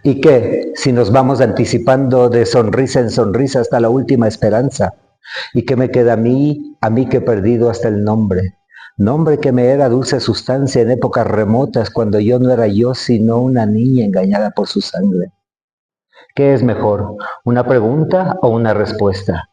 ¿Y qué si nos vamos anticipando de sonrisa en sonrisa hasta la última esperanza? ¿Y qué me queda a mí que he perdido hasta el nombre? Nombre que me era dulce sustancia en épocas remotas, cuando yo no era yo, sino una niña engañada por su sangre. ¿Qué es mejor, una pregunta o una respuesta?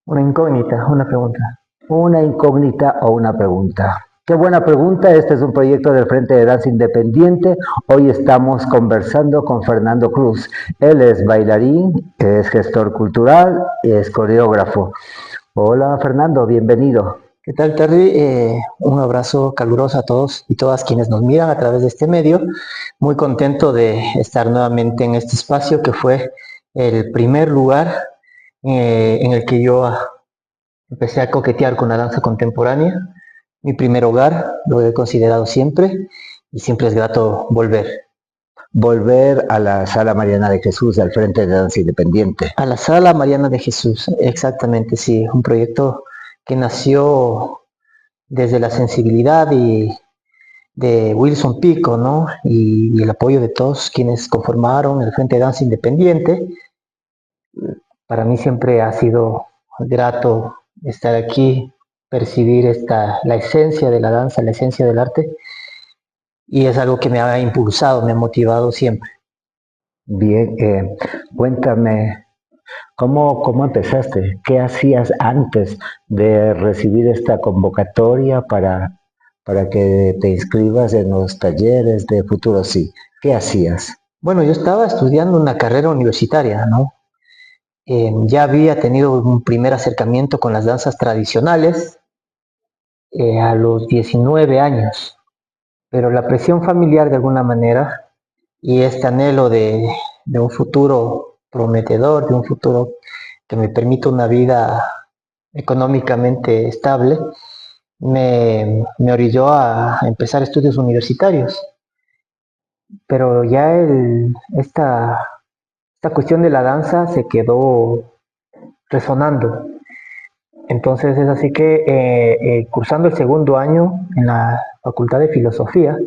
Una incógnita, una pregunta. Una incógnita o una pregunta. Qué buena pregunta. Este es un proyecto del Frente de Danza Independiente. Hoy estamos conversando con Fernando Cruz. Él es bailarín, es gestor cultural y es coreógrafo. Hola Fernando, bienvenido. ¿Qué tal, Terry? Un abrazo caluroso a todos y todas quienes nos miran a través de este medio. Muy contento de estar nuevamente en este espacio que fue el primer lugar en el que yo empecé a coquetear con la danza contemporánea. Mi primer hogar, lo he considerado siempre y siempre es grato volver. Volver a la Sala Mariana de Jesús, al Frente de Danza Independiente. A la Sala Mariana de Jesús, exactamente, sí. Un proyecto que nació desde la sensibilidad de Wilson Pico, ¿no? Y el apoyo de todos quienes conformaron el Frente de Danza Independiente. Para mí siempre ha sido grato estar aquí, percibir la esencia de la danza, la esencia del arte, y es algo que me ha impulsado, me ha motivado siempre. Bien, cuéntame, ¿cómo empezaste? ¿Qué hacías antes de recibir esta convocatoria para que te inscribas en los talleres de Futuro Sí? ¿Qué hacías? Bueno, yo estaba estudiando una carrera universitaria, ¿no? Ya había tenido un primer acercamiento con las danzas tradicionales a los 19 años, pero la presión familiar de alguna manera y este anhelo de un futuro prometedor, de un futuro que me permita una vida económicamente estable, me orilló a empezar estudios universitarios. Pero ya esta cuestión de la danza se quedó resonando. Entonces es así que cursando el segundo año en la Facultad de Filosofía,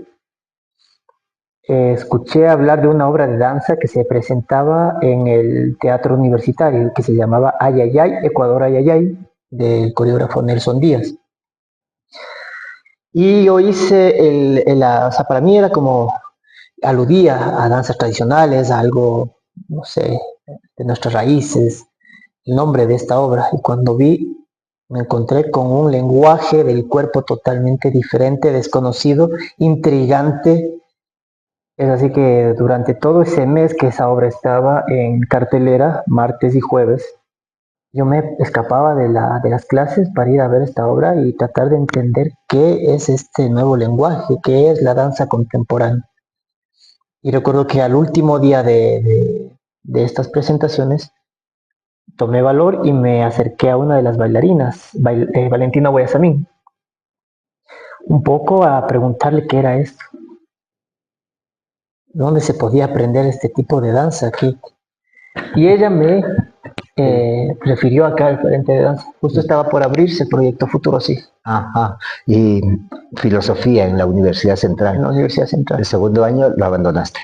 escuché hablar de una obra de danza que se presentaba en el teatro universitario, que se llamaba Ayayay, Ecuador Ayayay, del coreógrafo Nelson Díaz. Y yo hice, o sea, para mí era como, aludía a danzas tradicionales, a algo, no sé, de nuestras raíces, el nombre de esta obra. Y cuando vi, me encontré con un lenguaje del cuerpo totalmente diferente, desconocido, intrigante. Es así que durante todo ese mes que esa obra estaba en cartelera, martes y jueves, yo me escapaba de las clases para ir a ver esta obra y tratar de entender qué es este nuevo lenguaje, qué es la danza contemporánea. Y recuerdo que al último día de estas presentaciones, tomé valor y me acerqué a una de las bailarinas, Valentina Guayasamín, un poco a preguntarle qué era esto, dónde se podía aprender este tipo de danza aquí. Y ella me refirió acá al Frente de Danza. Justo estaba por abrirse el proyecto Futuro Sí. Ajá. Y filosofía en la Universidad Central. En la Universidad Central. El segundo año lo abandonaste.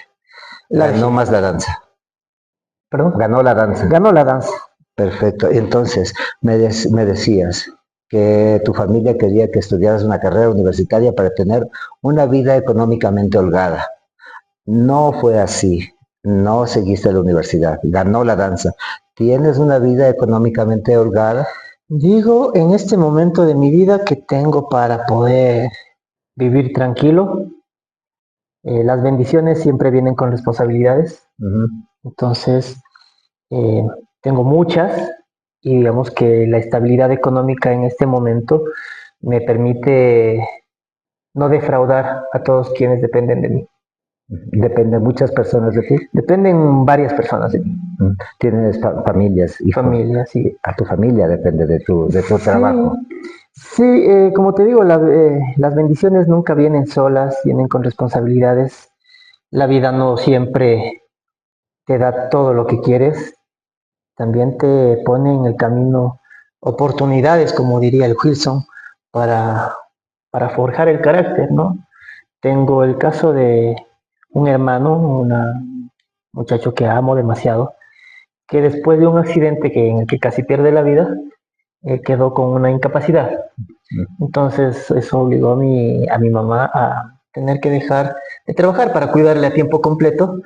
Ganó más la danza. ¿Perdón? Ganó la danza. Ganó la danza. Perfecto. Entonces, me decías que tu familia quería que estudiaras una carrera universitaria para tener una vida económicamente holgada. No fue así. No seguiste la universidad. Ganó la danza. ¿Tienes una vida económicamente holgada? Digo, en este momento de mi vida que tengo para poder vivir tranquilo, las bendiciones siempre vienen con responsabilidades. Entonces, tengo muchas y digamos que la estabilidad económica en este momento me permite no defraudar a todos quienes dependen de mí. ¿Dependen muchas personas de ti? Dependen varias personas de mí. ¿Tienes familias? Hijos? Familias, sí. A tu familia depende de tu trabajo. Sí, como te digo, las bendiciones nunca vienen solas, vienen con responsabilidades. La vida no siempre te da todo lo que quieres, también te pone en el camino oportunidades, como diría el Wilson, para forjar el carácter, ¿no? Tengo el caso de un hermano, un muchacho que amo demasiado, que después de un accidente en el que casi pierde la vida, quedó con una incapacidad. Entonces eso obligó a mi mamá a tener que dejar de trabajar para cuidarle a tiempo completo,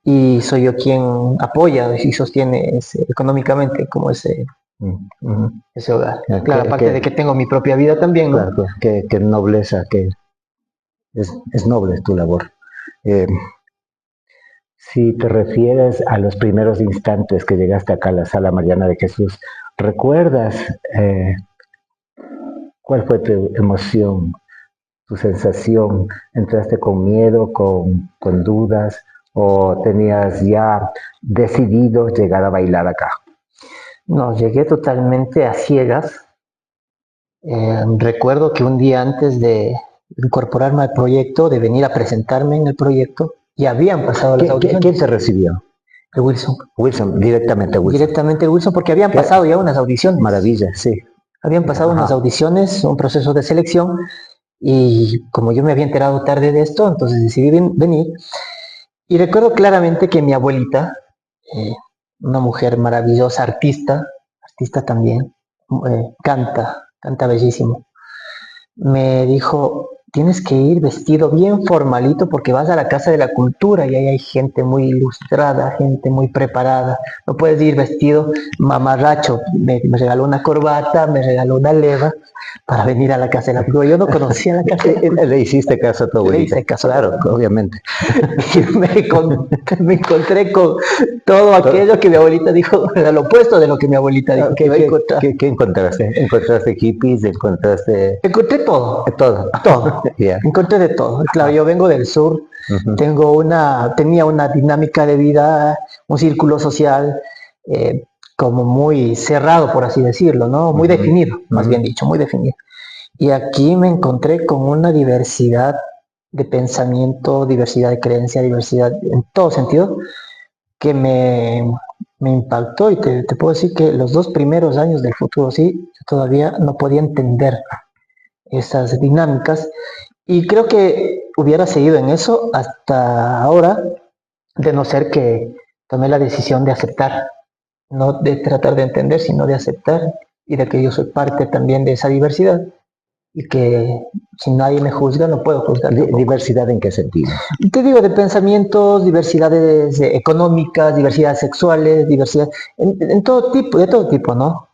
y soy yo quien apoya y sostiene económicamente como ese hogar. Claro, aparte de que tengo mi propia vida también, ¿no? Claro, que nobleza, que es noble tu labor. Si te refieres a los primeros instantes que llegaste acá a la Sala Mariana de Jesús, ¿recuerdas cuál fue tu emoción, tu sensación? ¿Entraste con miedo, con dudas, o tenías ya decidido llegar a bailar acá? No, llegué totalmente a ciegas. Recuerdo que un día antes de incorporarme al proyecto, de venir a presentarme en el proyecto, ya habían pasado las audiciones. ¿Quién te recibió? El Wilson. Wilson, directamente Wilson. Directamente el Wilson, porque habían pasado ya unas audiciones. Maravilla, sí. Habían pasado unas audiciones, un proceso de selección, y como yo me había enterado tarde de esto, entonces decidí venir. Y recuerdo claramente que mi abuelita, una mujer maravillosa, artista también, canta bellísimo, me dijo: tienes que ir vestido bien formalito porque vas a la Casa de la Cultura y ahí hay gente muy ilustrada, gente muy preparada. No puedes ir vestido mamarracho. Me regaló una corbata, me regaló una leva para venir a la Casa de la Cultura. Yo no conocía la Casa de la Cultura. Le hiciste caso a tu abuelita. Le hice caso, claro, obviamente. Y me encontré con todo aquello que mi abuelita dijo, al opuesto de lo que mi abuelita dijo. ¿Qué encontraste? ¿Encontraste hippies? ¿Encontraste...? Encontré todo. Todo. Yeah. Encontré de todo. Claro, yo vengo del sur, tenía una dinámica de vida, un círculo social como muy cerrado, por así decirlo, ¿no? Muy definido, más bien dicho, muy definido. Y aquí me encontré con una diversidad de pensamiento, diversidad de creencia, diversidad en todo sentido, que me impactó. Y te puedo decir que los 2 primeros años del Futuro Sí, yo todavía no podía entender esas dinámicas, y creo que hubiera seguido en eso hasta ahora, de no ser que tomé la decisión de aceptar, no de tratar de entender, sino de aceptar, y de que yo soy parte también de esa diversidad, y que si nadie me juzga, no puedo juzgar. ¿Diversidad en qué sentido? Te digo, de pensamientos, diversidades económicas, diversidades sexuales, diversidad en todo tipo, de todo tipo, ¿no?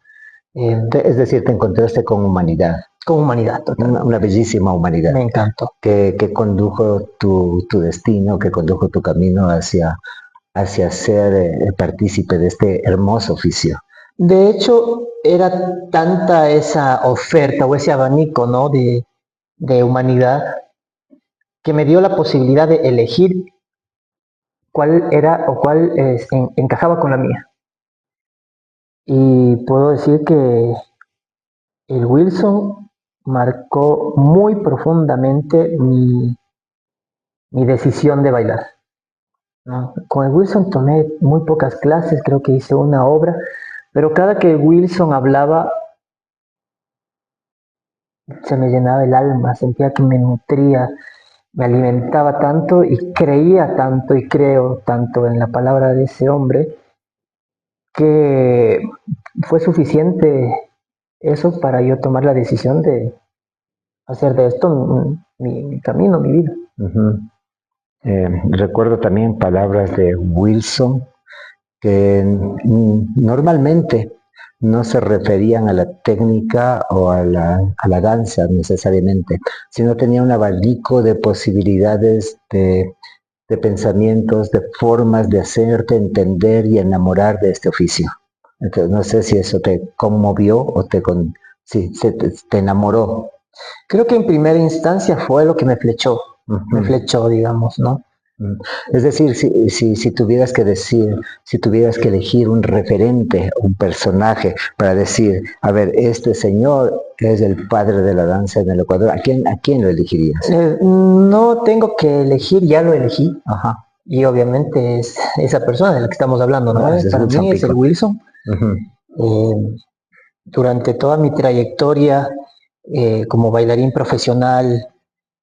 Es decir, te encontraste con humanidad. Con humanidad, total. Una bellísima humanidad. Me encantó. Que condujo tu destino, que condujo tu camino hacia ser partícipe de este hermoso oficio. De hecho, era tanta esa oferta o ese abanico, ¿no?, de humanidad, que me dio la posibilidad de elegir cuál era o cuál encajaba con la mía. Y puedo decir que el Wilson marcó muy profundamente mi decisión de bailar, ¿no? Con el Wilson tomé muy pocas clases, creo que hice una obra, pero cada que Wilson hablaba se me llenaba el alma, sentía que me nutría, me alimentaba tanto, y creía tanto y creo tanto en la palabra de ese hombre, que fue suficiente eso para yo tomar la decisión de hacer de esto mi camino, mi vida. Recuerdo también palabras de Wilson que normalmente no se referían a la técnica o a la danza necesariamente, sino tenía un abanico de posibilidades, de pensamientos, de formas de hacerte entender y enamorar de este oficio. Entonces, no sé si eso te conmovió o te enamoró. Creo que en primera instancia fue lo que me flechó, digamos, ¿no? Es decir, si tuvieras que decir, si tuvieras que elegir un referente, un personaje para decir, a ver, este señor es el padre de la danza en el Ecuador, ¿a quién lo elegirías? No tengo que elegir, ya lo elegí. Y obviamente es esa persona de la que estamos hablando, ¿no? Para mí es el Wilson. Durante toda mi trayectoria como bailarín profesional,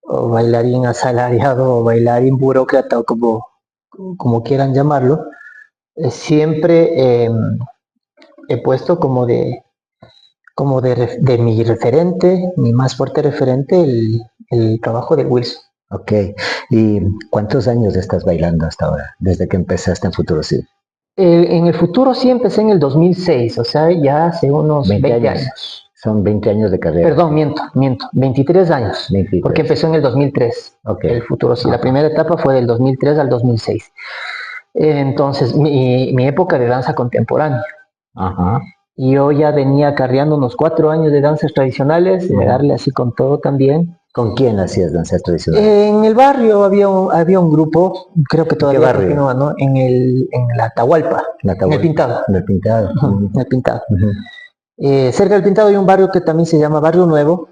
o bailarín asalariado, o bailarín burócrata, o como quieran llamarlo, siempre he puesto de mi referente, mi más fuerte referente, el trabajo de Wilson. Ok. ¿Y cuántos años estás bailando hasta ahora, desde que empezaste en Futuro Sí? En el futuro sí empecé en el 2006, o sea, ya hace unos 20 años. Son 20 años de carrera. Perdón, miento, 23 años, 23. porque empezó en el 2003. Ok. El futuro sí, la primera etapa fue del 2003 al 2006. Entonces, mi época de danza contemporánea. Ajá. Yo ya venía acarreando unos 4 años de danzas tradicionales, de darle así con todo también. ¿Con quién hacías danzas tradicionales? En el barrio había un grupo, creo que todavía continúa, ¿no? En la Atahualpa, en el Pintado. En el Pintado. En el Pintado. Cerca del Pintado hay un barrio que también se llama Barrio Nuevo,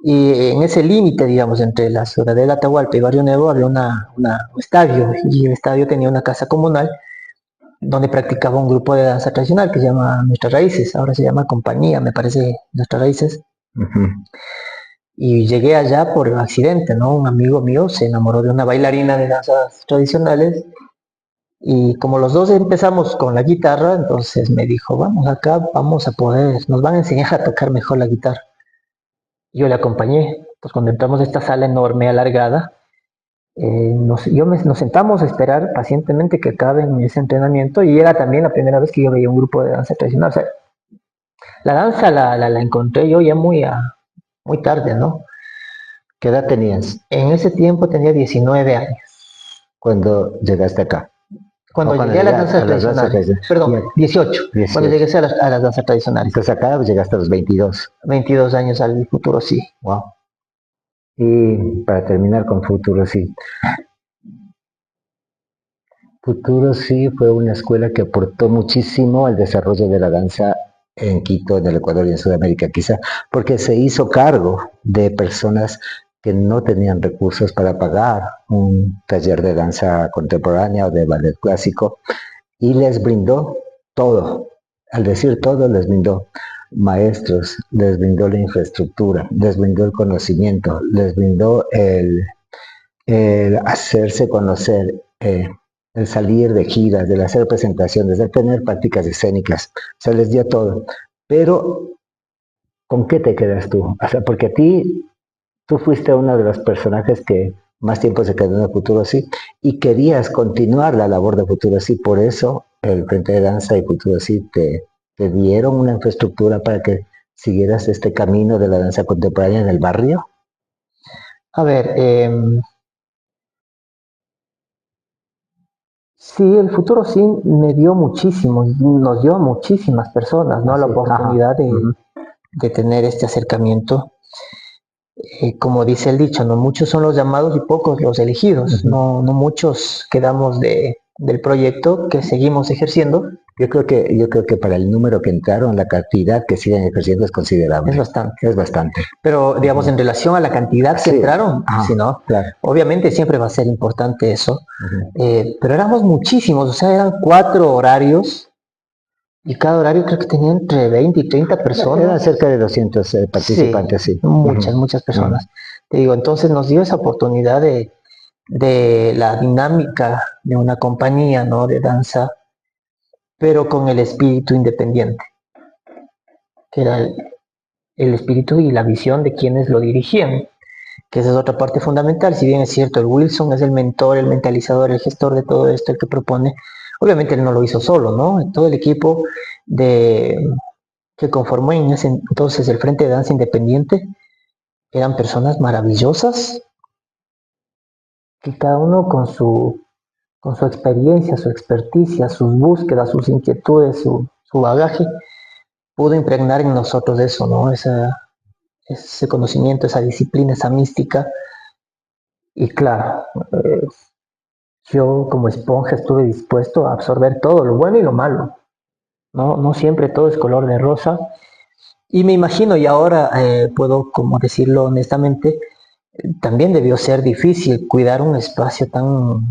y en ese límite, digamos, entre la Ciudadela Atahualpa y Barrio Nuevo había un estadio, y el estadio tenía una casa comunal donde practicaba un grupo de danza tradicional que se llama Nuestras Raíces, ahora se llama Compañía, me parece, Nuestras Raíces. Y llegué allá por accidente, ¿no? Un amigo mío se enamoró de una bailarina de danzas tradicionales, y como los dos empezamos con la guitarra, entonces me dijo, vamos acá, vamos a poder, nos van a enseñar a tocar mejor la guitarra. Yo le acompañé, pues cuando entramos a esta sala enorme, alargada, nos sentamos a esperar pacientemente que acabe ese entrenamiento, y era también la primera vez que yo veía un grupo de danza tradicional. O sea, la danza la encontré yo ya muy tarde, ¿no? ¿Qué edad tenías? En ese tiempo tenía 19 años. Cuando llegaste acá. Cuando llegué a las danzas tradicionales. Perdón, 18. Cuando llegué a las danzas tradicionales. Entonces acá llegaste a los 22. 22 años al futuro sí. Wow. Y para terminar con Futuro Sí. Futuro Sí fue una escuela que aportó muchísimo al desarrollo de la danza en Quito, en el Ecuador y en Sudamérica, quizá porque se hizo cargo de personas que no tenían recursos para pagar un taller de danza contemporánea o de ballet clásico, y les brindó todo. Al decir todo, les brindó maestros, les brindó la infraestructura, les brindó el conocimiento, les brindó el hacerse conocer, el salir de giras, el hacer presentaciones, el tener prácticas escénicas. Se les dio todo. Pero, ¿con qué te quedas tú? O sea, porque tú fuiste uno de los personajes que más tiempo se quedó en el Futuro Sí, y querías continuar la labor de Futuro Sí. Por eso el Frente de Danza y Futuro Sí te dieron una infraestructura para que siguieras este camino de la danza contemporánea en el barrio. A ver, sí, el futuro sí me dio muchísimo, nos dio a muchísimas personas, ¿no? La oportunidad de tener este acercamiento. Como dice el dicho, no muchos son los llamados y pocos los elegidos. No muchos quedamos del proyecto que seguimos ejerciendo. Yo creo que para el número que entraron, la cantidad que siguen ejerciendo es considerable. Es bastante. Pero, digamos, en relación a la cantidad que entraron, sí, ¿no? Claro. Obviamente siempre va a ser importante eso. Pero éramos muchísimos, o sea, eran 4 horarios, y cada horario creo que tenía entre 20 y 30 personas. Eran cerca de 200 participantes, sí. Muchas personas. Te digo, entonces nos dio esa oportunidad de la dinámica de una compañía, ¿no? De danza, pero con el espíritu independiente, que era el espíritu y la visión de quienes lo dirigían, que esa es otra parte fundamental. Si bien es cierto, el Wilson es el mentor, el mentalizador, el gestor de todo esto, el que propone, obviamente él no lo hizo solo, ¿no? Todo el equipo que conformó en ese entonces el Frente de Danza Independiente eran personas maravillosas, que cada uno con su experiencia, su experticia, sus búsquedas, sus inquietudes, su bagaje, pudo impregnar en nosotros eso, ¿no? Ese conocimiento, esa disciplina, esa mística. Y claro, yo como esponja estuve dispuesto a absorber todo, lo bueno y lo malo. No siempre todo es color de rosa. Y me imagino, y ahora puedo como decirlo honestamente, también debió ser difícil cuidar un espacio tan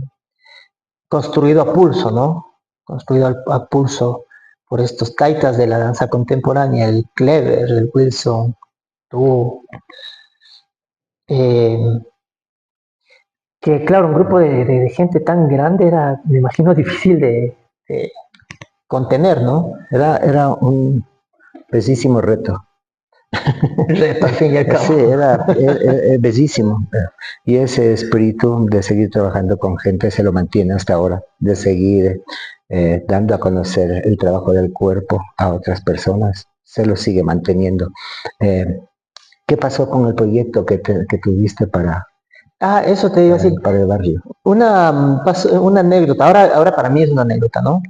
construido a pulso, ¿no? Construido a pulso por estos taitas de la danza contemporánea, el Clever, el Wilson, tú. eh, que claro, un grupo de gente tan grande era, me imagino, difícil de contener, ¿no? Era un bellísimo reto. Reto, al fin y al cabo. Sí, era bellísimo. Y ese espíritu de seguir trabajando con gente se lo mantiene hasta ahora, de seguir dando a conocer el trabajo del cuerpo a otras personas, se lo sigue manteniendo. Eh, ¿Qué pasó con el proyecto que tuviste Ah, eso te iba a decir. para el barrio? Una anécdota, ahora para mí es una anécdota, ¿no?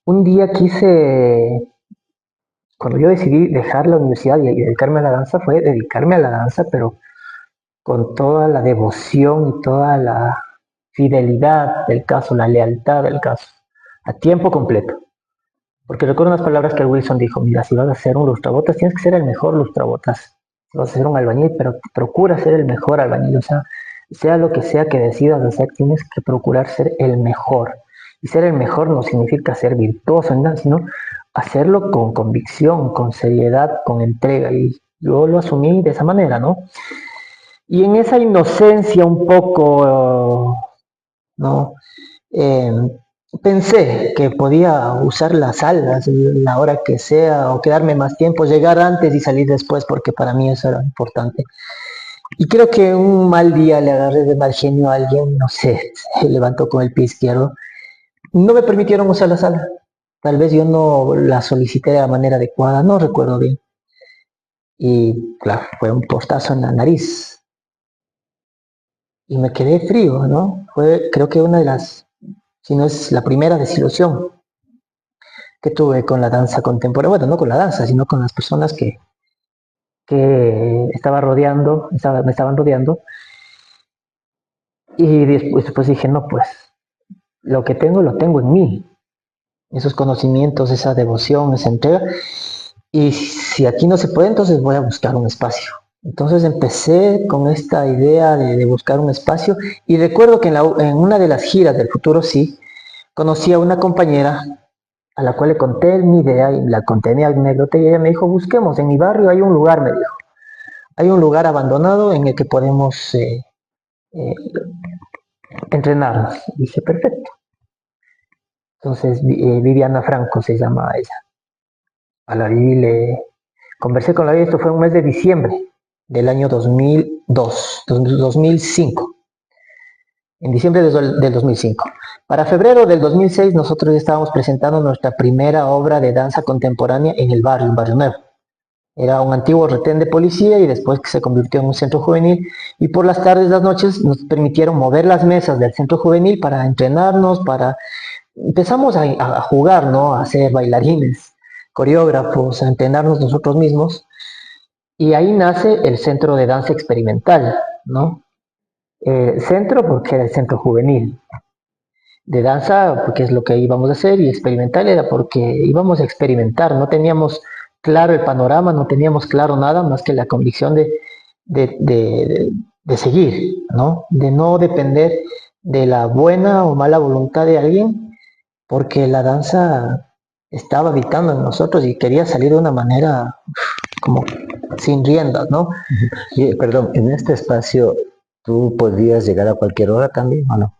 Un día cuando yo decidí dejar la universidad y dedicarme a la danza, fue dedicarme a la danza, pero con toda la devoción y toda la fidelidad del caso, la lealtad del caso, a tiempo completo. Porque recuerdo unas palabras que Wilson dijo: mira, si vas a ser un lustrabotas, tienes que ser el mejor lustrabotas. Si vas a ser un albañil, pero procura ser el mejor albañil. O sea lo que sea que decidas hacer, tienes que procurar ser el mejor. Y ser el mejor no significa ser virtuoso, ¿no? Sino hacerlo con convicción, con seriedad, con entrega. Y yo lo asumí de esa manera, ¿no? Y en esa inocencia un poco, ¿no? Eh, Pensé que podía usar las alas la hora que sea o quedarme más tiempo, llegar antes y salir después, porque para mí eso era importante. Y creo que un mal día le agarré de mal genio a alguien, no sé, se levantó con el pie izquierdo. No me permitieron usar la sala. Tal vez yo no la solicité de la manera adecuada, no recuerdo bien. Y claro, fue un portazo en la nariz. Y me quedé frío, ¿no? Fue, creo que una de las, si no es la primera desilusión que tuve con la danza contemporánea, bueno, no con la danza, sino con las personas que me estaban rodeando, y después dije, no, pues lo que tengo lo tengo en mí, esos conocimientos, esa devoción, esa entrega, y si aquí no se puede, entonces voy a buscar un espacio. Entonces empecé con esta idea de buscar un espacio, y recuerdo que en una de las giras del Futuro Sí, conocí a una compañera a la cual le conté mi idea y la conté mi anécdota, y ella me dijo: busquemos, en mi barrio hay un lugar, me dijo, hay un lugar abandonado en el que podemos eh, entrenarnos. Y dije, perfecto. Entonces Viviana Franco se llama ella. A la Vivi le conversé con la Vivi, esto fue un mes de diciembre del año 2005, en diciembre del 2005. Para febrero del 2006 nosotros ya estábamos presentando nuestra primera obra de danza contemporánea en el barrio, en Barrio Nuevo. Era un antiguo retén de policía y después que se convirtió en un centro juvenil, y por las tardes, las noches nos permitieron mover las mesas del centro juvenil para entrenarnos, empezamos a jugar, ¿no? A ser bailarines, coreógrafos, a entrenarnos nosotros mismos, y ahí nace el centro de danza experimental, ¿no? Centro porque era el centro juvenil, de danza porque es lo que íbamos a hacer, y experimental era porque íbamos a experimentar, no teníamos claro el panorama, no teníamos claro nada más que la convicción de, de, de seguir, ¿no? De no depender de la buena o mala voluntad de alguien, porque la danza estaba habitando en nosotros y quería salir de una manera como sin riendas, ¿no? Y, perdón, en este espacio tú podías llegar a cualquier hora también, ¿o no?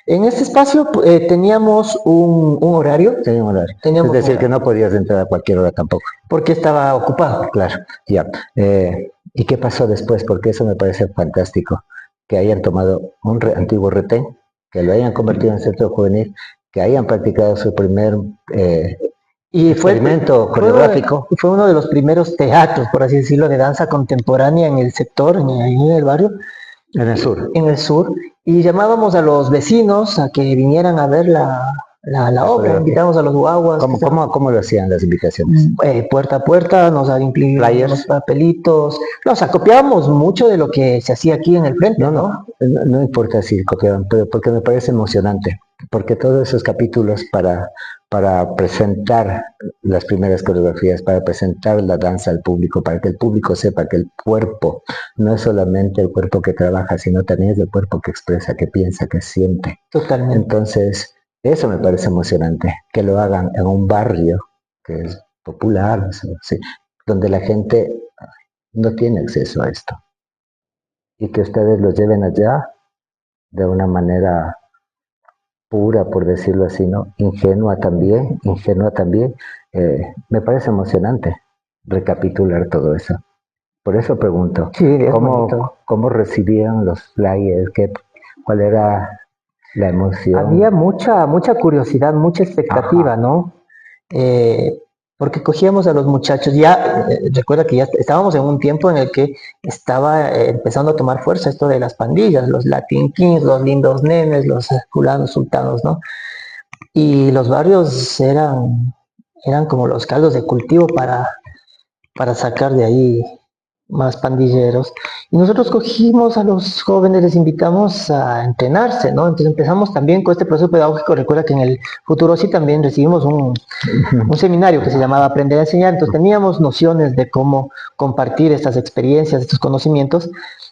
En este espacio teníamos un horario, Tenía un horario. Es teníamos un decir, que horario, no podías entrar a cualquier hora tampoco. porque estaba ocupado. Claro, ya. ¿Y qué pasó después? Porque eso me parece fantástico, que hayan tomado un antiguo retén, que lo hayan convertido en centro juvenil, que hayan practicado su primer Y experimento coreográfico. fue uno de los primeros teatros, por así decirlo, de danza contemporánea en el sector, en el barrio, En el sur. en el sur, y llamábamos a los vecinos a que vinieran a ver la obra, invitábamos a los guaguas. ¿Cómo lo hacían las invitaciones? Puerta a puerta, nos imprimíamos papelitos, nos acopiábamos mucho de lo que se hacía aquí en el frente, No importa si copiaban, pero porque me parece emocionante, porque todos esos capítulos para presentar las primeras coreografías, para presentar la danza al público, para que el público sepa que el cuerpo no es solamente el cuerpo que trabaja, sino también es el cuerpo que expresa, que piensa, que siente. Totalmente. Entonces, eso me parece emocionante, que lo hagan en un barrio que es popular, sí, donde la gente no tiene acceso a esto. y que ustedes los lleven allá de una manera pura, por decirlo así, ¿no? Ingenua también. Me parece emocionante recapitular todo eso. Por eso pregunto, Sí, es bonito. ¿cómo recibían los flyers? ¿Cuál era la Había emoción? mucha curiosidad, mucha expectativa, Ajá. ¿no? Eh, Porque cogíamos a los muchachos, ya, recuerda que ya estábamos en un tiempo en el que estaba empezando a tomar fuerza esto de las pandillas, los Latin Kings, los lindos nenes, los fulanos sultanos, ¿no? Y los barrios eran como los caldos de cultivo para sacar de ahí más pandilleros. Y nosotros cogimos a los jóvenes, les invitamos a entrenarse, ¿no? Entonces empezamos también con este proceso pedagógico. Recuerda que en el futuro sí también recibimos un seminario que se llamaba Aprender a Enseñar. Entonces teníamos nociones de cómo compartir estas experiencias, estos conocimientos,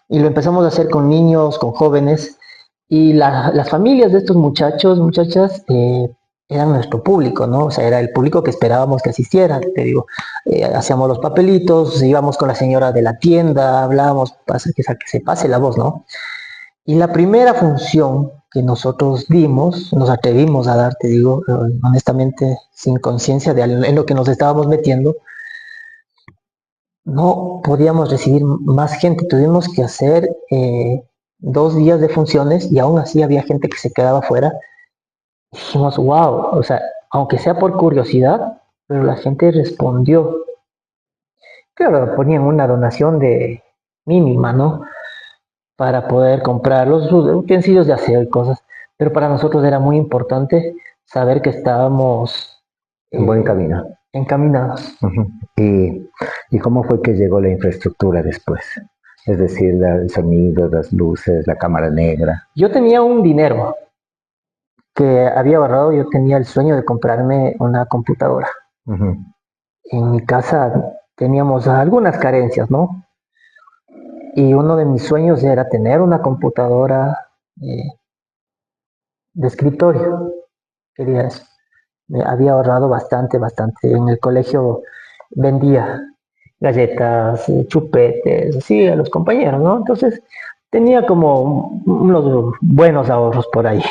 y lo empezamos a hacer con niños, con jóvenes, y las familias de estos muchachos, muchachas, eran nuestro público, ¿no? O sea, era el público que esperábamos que asistiera, te digo. Hacíamos los papelitos, íbamos con la señora de la tienda, hablábamos, que se pase la voz, ¿no? Y la primera función que nosotros dimos, nos atrevimos a dar, te digo, honestamente, sin conciencia de en lo que nos estábamos metiendo, no podíamos recibir más gente, tuvimos que hacer 2 días de funciones y aún así había gente que se quedaba fuera. Dijimos, wow, o sea, aunque sea por curiosidad, pero la gente respondió. Claro, ponían una donación de mínima, ¿no? Para poder comprar los utensilios de aseo y cosas. Pero para nosotros era muy importante saber que estábamos En buen eh, camino. encaminados. Ujú. ¿Y cómo fue que llegó la infraestructura después? Es decir, el sonido, las luces, la cámara negra. Yo tenía un dinero que había ahorrado, yo tenía el sueño de comprarme una computadora. Ujú. En mi casa teníamos algunas carencias, ¿no? Y uno de mis sueños era tener una computadora de escritorio. Quería eso. Me había ahorrado bastante. En el colegio vendía galletas, chupetes, así a los compañeros, ¿no? Entonces tenía como unos buenos ahorros por ahí.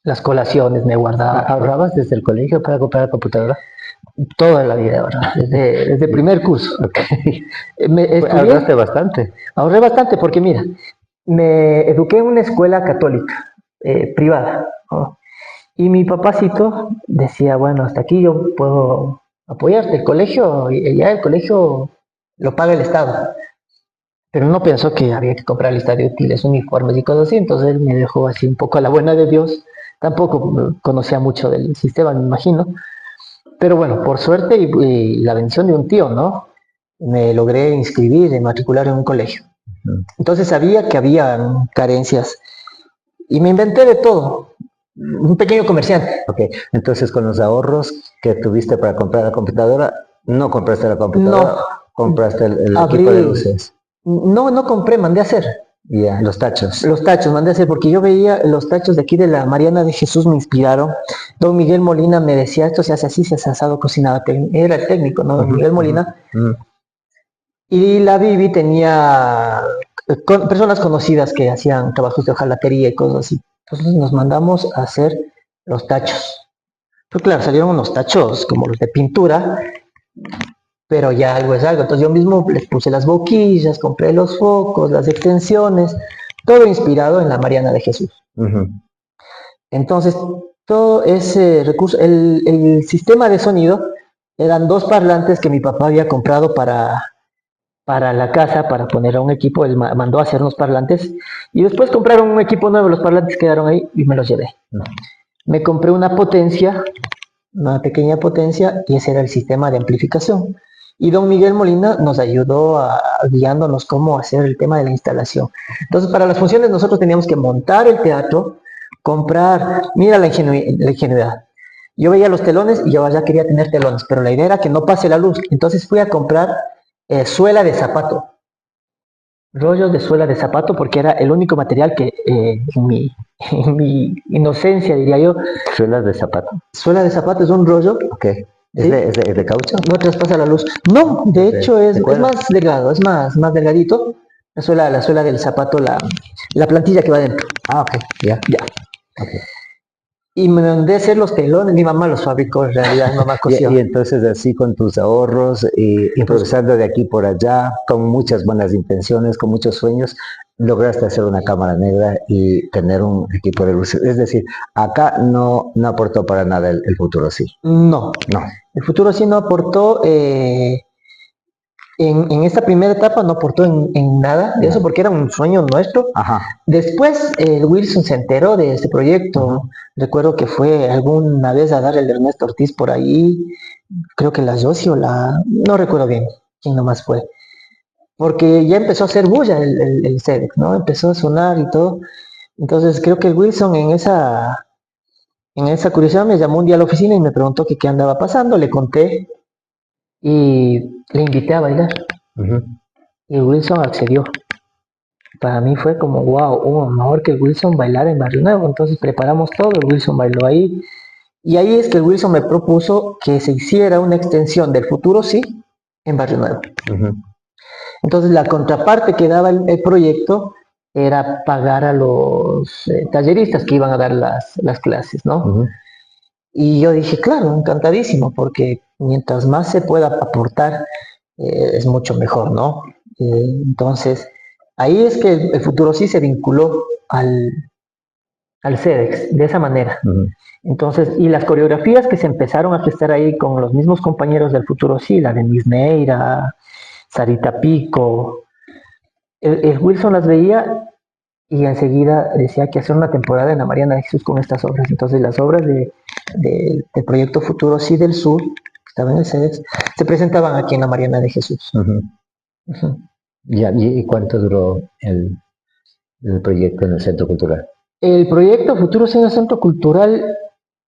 Las colaciones me guardaba. ¿Ahorrabas desde el colegio para comprar la computadora? Toda la vida ahorraba, desde primer curso. Ok. Estudié, Ahorraste bastante. ahorré bastante porque mira, me eduqué en una escuela católica, privada, ¿no? Y mi papacito decía, bueno, hasta aquí yo puedo apoyarte, el colegio, y ya el colegio lo paga el Estado. Pero no pensó que había que comprar lista de útiles, uniformes y cosas así, entonces él me dejó así un poco a la buena de Dios. Tampoco conocía mucho del sistema, me imagino. Pero bueno, por suerte y la bendición de un tío, ¿no? Me logré inscribir y matricular en un colegio. Entonces sabía que había carencias y me inventé de todo. Un pequeño comerciante. Ok, entonces con los ahorros que tuviste para comprar la computadora, no compraste la computadora, No, compraste el equipo de abrí. luces. No compré, mandé a hacer. Ya, los tachos. Los tachos, mandé a hacer, porque yo veía los tachos de aquí de la Mariana de Jesús me inspiraron. Don Miguel Molina me decía, esto se hace así, se hace asado, cocinado. Era el técnico, ¿no? Don Miguel Molina. Y la Bibi tenía personas conocidas que hacían trabajos de hojalatería y cosas así. Entonces nos mandamos a hacer los tachos. Pero claro, salieron unos tachos como los de pintura, pero ya algo es algo. Entonces yo mismo les puse las boquillas, compré los focos, las extensiones, todo inspirado en la Mariana de Jesús. Entonces, todo ese recurso, el sistema de sonido, eran 2 parlantes que mi papá había comprado para la casa, para poner a un equipo. Él mandó a hacer unos parlantes y después compraron un equipo nuevo, los parlantes quedaron ahí y me los llevé. Me compré una potencia, una pequeña potencia, y ese era el sistema de amplificación. Y don Miguel Molina nos ayudó guiándonos cómo hacer el tema de la instalación. Entonces, para las funciones nosotros teníamos que montar el teatro, comprar, mira la ingenuidad. Yo veía los telones y yo ya quería tener telones, pero la idea era que no pase la luz. Entonces fui a comprar suela de zapato, rollos de suela de zapato, porque era el único material que en mi inocencia, diría yo. Suelas de zapato. Suela de zapato es un rollo. Ok. ¿Sí? ¿Es de caucho? No traspasa la luz. No, de hecho es más delgado, es más delgadito, La suela del zapato, la plantilla que va dentro. Ah, ok, ya. Ya. Okay. Y me mandé a hacer los telones, mi mamá los fabricó en realidad, mi mamá cosió. Y entonces así con tus ahorros, improvisando de aquí por allá, con muchas buenas intenciones, con muchos sueños, lograste hacer una cámara negra y tener un equipo de luces. Es decir, acá no aportó para nada el futuro, sí. No, No. el futuro sí no aportó. En esta primera etapa no aportó en nada de eso porque era un sueño nuestro. Ajá. Después Wilson se enteró de este proyecto. Recuerdo que fue alguna vez a dar el Ernesto Ortiz por ahí, creo que la Josie o no recuerdo bien quién nomás fue, porque ya empezó a hacer bulla el CEDEX, ¿no? Empezó a sonar y todo. Entonces creo que el Wilson en esa curiosidad me llamó un día a la oficina y me preguntó que qué andaba pasando. Le conté y le invité a bailar. Y Wilson accedió. Para mí fue como, wow, mejor que el Wilson bailar en Barrio Nuevo. Entonces preparamos todo, el Wilson bailó ahí. Y ahí es que el Wilson me propuso que se hiciera una extensión del Futuro Sí en Barrio Nuevo. Entonces la contraparte que daba el proyecto era pagar a los talleristas que iban a dar las clases, ¿no? Y yo dije, claro, encantadísimo, porque mientras más se pueda aportar, es mucho mejor, ¿no? Entonces, ahí es que el Futuro Sí se vinculó al CEDEX, de esa manera. Entonces, y las coreografías que se empezaron a prestar ahí con los mismos compañeros del Futuro Sí, la de Miss Neira, Sarita Pico, el Wilson las veía y enseguida decía que hacer una temporada en la Mariana de Jesús con estas obras. Entonces las obras del proyecto Futuro Sí del Sur, que estaba en el CEDEX, se presentaban aquí en la Mariana de Jesús. Ya, ¿y cuánto duró el proyecto en el Centro Cultural? El proyecto Futuro Sí en el Centro Cultural,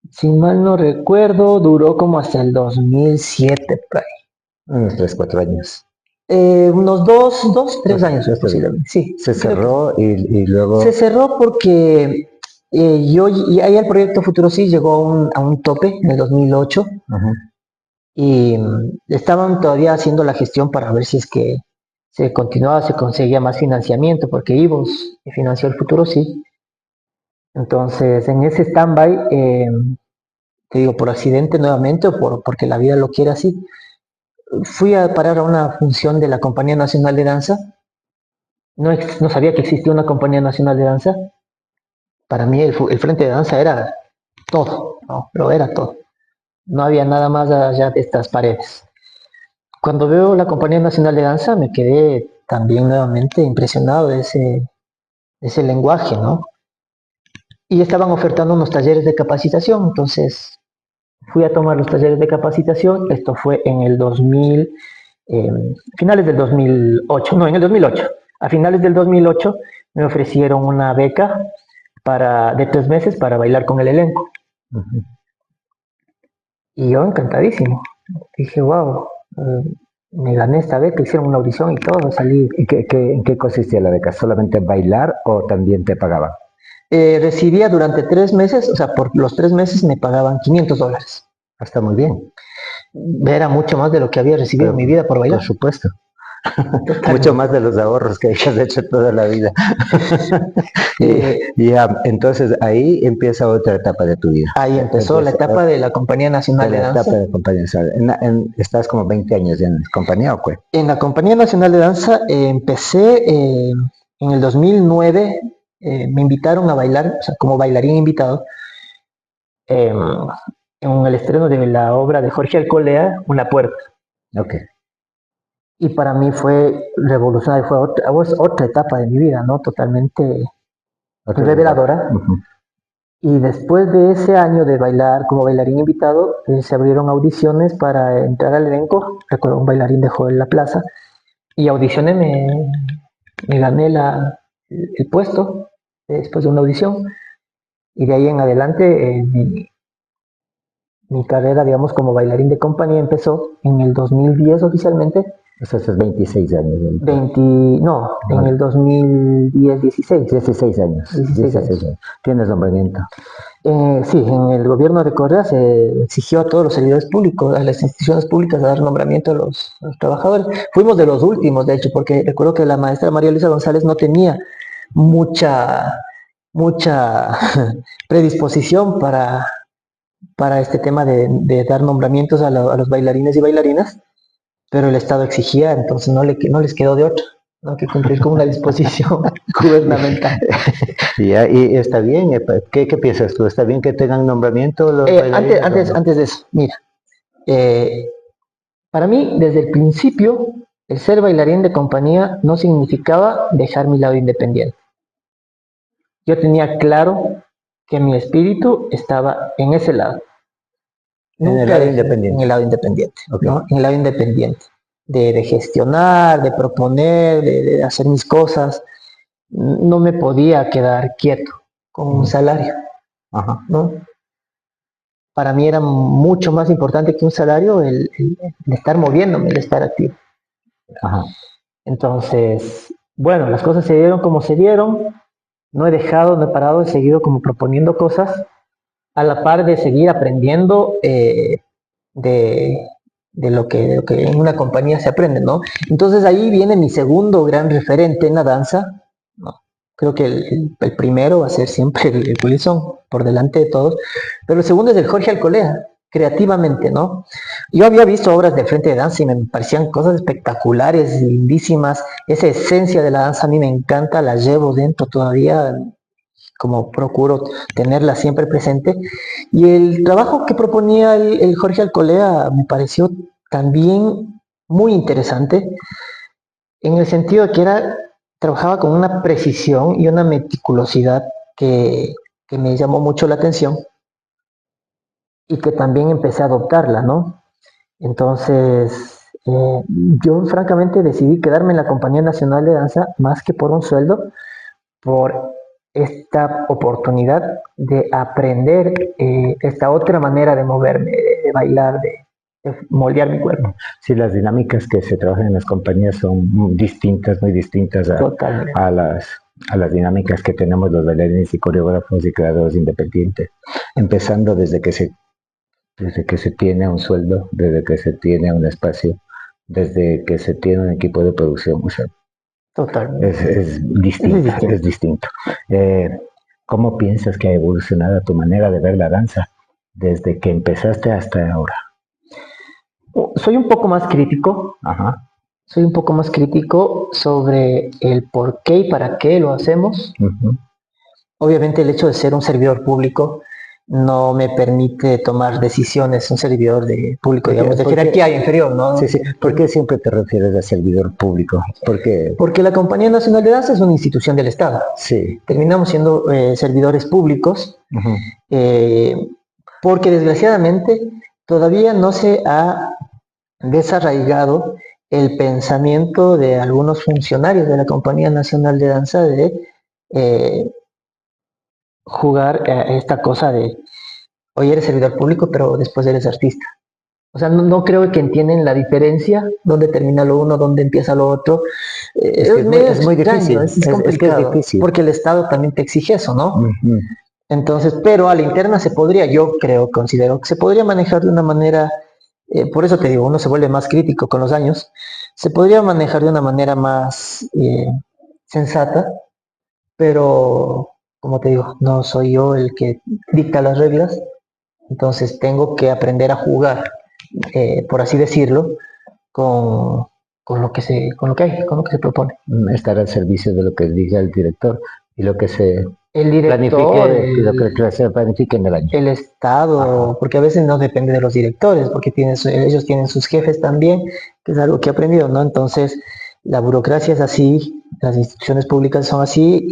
si mal no recuerdo, duró como hasta el 2007, por ahí. Unos 3, 4 años. Unos 2, 3 años posiblemente, sí. Se cerró y luego... Se cerró porque y ahí el proyecto Futuro Sí llegó a un tope en el 2008 y estaban todavía haciendo la gestión para ver si es que se continuaba, se conseguía más financiamiento, porque IVOS financió el Futuro Sí. Entonces, en ese stand-by, te digo, por accidente nuevamente o porque la vida lo quiere así, fui a parar a una función de la Compañía Nacional de Danza. No sabía que existía una Compañía Nacional de Danza. Para mí el frente de danza era todo, ¿no? Lo era todo. No había nada más allá de estas paredes. Cuando veo la Compañía Nacional de Danza me quedé también nuevamente impresionado de ese lenguaje, ¿no? Y estaban ofertando unos talleres de capacitación, entonces fui a tomar los talleres de capacitación. Esto fue en el 2000, finales del 2008, no, en el 2008. A finales del 2008 me ofrecieron una beca de 3 meses para bailar con el elenco. Y yo encantadísimo. Dije, wow, me gané esta beca, hicieron una audición y todo, salí. ¿En qué consistía la beca? ¿Solamente bailar o también te pagaban? Recibía durante 3 meses, o sea, por los 3 meses me pagaban $500. Está muy bien. Era mucho más de lo que había recibido en mi vida por bailar. Por supuesto. Mucho más de los ahorros que hayas hecho toda la vida. Entonces ahí empieza otra etapa de tu vida. Ahí empezó la etapa de la Compañía Nacional de Danza. Etapa de Compañía Nacional. ¿Estás como 20 años ya en la compañía o qué? En la Compañía Nacional de Danza empecé en el 2009. Me invitaron a bailar, o sea, como bailarín invitado, en el estreno de la obra de Jorge Alcolea, Una Puerta. Okay. Y para mí fue revolucionario, fue otra etapa de mi vida, ¿no? Totalmente reveladora. Y después de ese año de bailar como bailarín invitado, se abrieron audiciones para entrar al elenco. Recuerdo un bailarín dejó en la plaza y audicioné, me gané el puesto después de una audición. Y de ahí en adelante mi carrera, digamos, como bailarín de compañía empezó en el 2010 oficialmente. Eso es 26 años. En el 2010, 16. 16 años. 16 años. Tienes nombramiento. Sí, en el gobierno de Correa se exigió a todos los servidores públicos, a las instituciones públicas, a dar nombramiento a los trabajadores. Fuimos de los últimos, de hecho, porque recuerdo que la maestra María Luisa González no tenía mucha, mucha predisposición para este tema de dar nombramientos a los bailarines y bailarinas, pero el Estado exigía, entonces no les quedó de otra, no que cumplir con una disposición gubernamental. Y está bien, ¿qué piensas tú? ¿Está bien que tengan nombramiento los bailarines? Antes de eso, mira, para mí, desde el principio, el ser bailarín de compañía no significaba dejar mi lado independiente. Yo tenía claro que mi espíritu estaba en ese lado. En el lado independiente. En el lado independiente, okay. ¿no? En el lado independiente. De gestionar, de proponer, de hacer mis cosas. No me podía quedar quieto con un salario. Ajá. ¿No? Para mí era mucho más importante que un salario el estar moviéndome, el estar activo. Ajá. Entonces, bueno, las cosas se dieron como se dieron. No he dejado, no he parado, he seguido como proponiendo cosas a la par de seguir aprendiendo de, de lo que en una compañía se aprende, ¿no? Entonces ahí viene mi segundo gran referente en la danza, ¿no? Creo que el primero va a ser siempre el Wilson, por delante de todos, pero el segundo es el Jorge Alcolea, creativamente, ¿no? Yo había visto obras de frente de danza y me parecían cosas espectaculares, lindísimas. Esa esencia de la danza a mí me encanta, la llevo dentro todavía, como procuro tenerla siempre presente. Y el trabajo que proponía el Jorge Alcolea me pareció también muy interesante, en el sentido de que trabajaba con una precisión y una meticulosidad que me llamó mucho la atención y que también empecé a adoptarla, ¿no? Entonces, yo francamente decidí quedarme en la Compañía Nacional de Danza más que por un sueldo, por esta oportunidad de aprender esta otra manera de moverme, de bailar, de moldear mi cuerpo. Sí, las dinámicas que se trabajan en las compañías son muy distintas a las dinámicas que tenemos los bailarines y coreógrafos y creadores independientes, empezando desde que se tiene un sueldo, desde que se tiene un espacio, desde que se tiene un equipo de producción. O sea, totalmente. Es distinto. ¿Cómo piensas que ha evolucionado tu manera de ver la danza desde que empezaste hasta ahora? Soy un poco más crítico. Ajá. Soy un poco más crítico sobre el por qué y para qué lo hacemos. Uh-huh. Obviamente el hecho de ser un servidor público no me permite tomar decisiones, un servidor público, digamos, de jerarquía inferior, ¿no? Sí, sí. ¿Por qué siempre te refieres a servidor público? Porque la Compañía Nacional de Danza es una institución del Estado. Sí. Terminamos siendo servidores públicos, porque desgraciadamente todavía no se ha desarraigado el pensamiento de algunos funcionarios de la Compañía Nacional de Danza de jugar esta cosa de hoy eres servidor público, pero después eres artista. O sea, no creo que entienden la diferencia, dónde termina lo uno, dónde empieza lo otro. Es muy difícil. Es complicado, es difícil. Porque el Estado también te exige eso, ¿no? Uh-huh. Entonces, pero a la interna se podría, yo considero que se podría manejar de una manera, por eso te digo, uno se vuelve más crítico con los años, se podría manejar de una manera más sensata, pero como te digo, no soy yo el que dicta las reglas, entonces tengo que aprender a jugar, por así decirlo, con lo que se propone. Estar al servicio de lo que diga el director y lo que se planifique en el año. El Estado, porque a veces no depende de los directores, porque ellos tienen sus jefes también, que es algo que he aprendido, ¿no? Entonces, la burocracia es así, las instituciones públicas son así,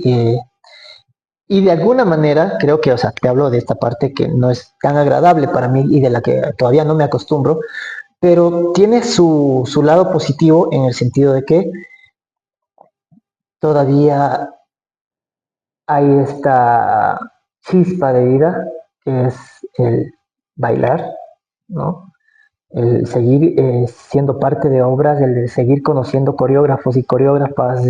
y de alguna manera, creo que, o sea, te hablo de esta parte que no es tan agradable para mí y de la que todavía no me acostumbro, pero tiene su lado positivo en el sentido de que todavía hay esta chispa de vida que es el bailar, ¿no? El seguir siendo parte de obras, el seguir conociendo coreógrafos y coreógrafas,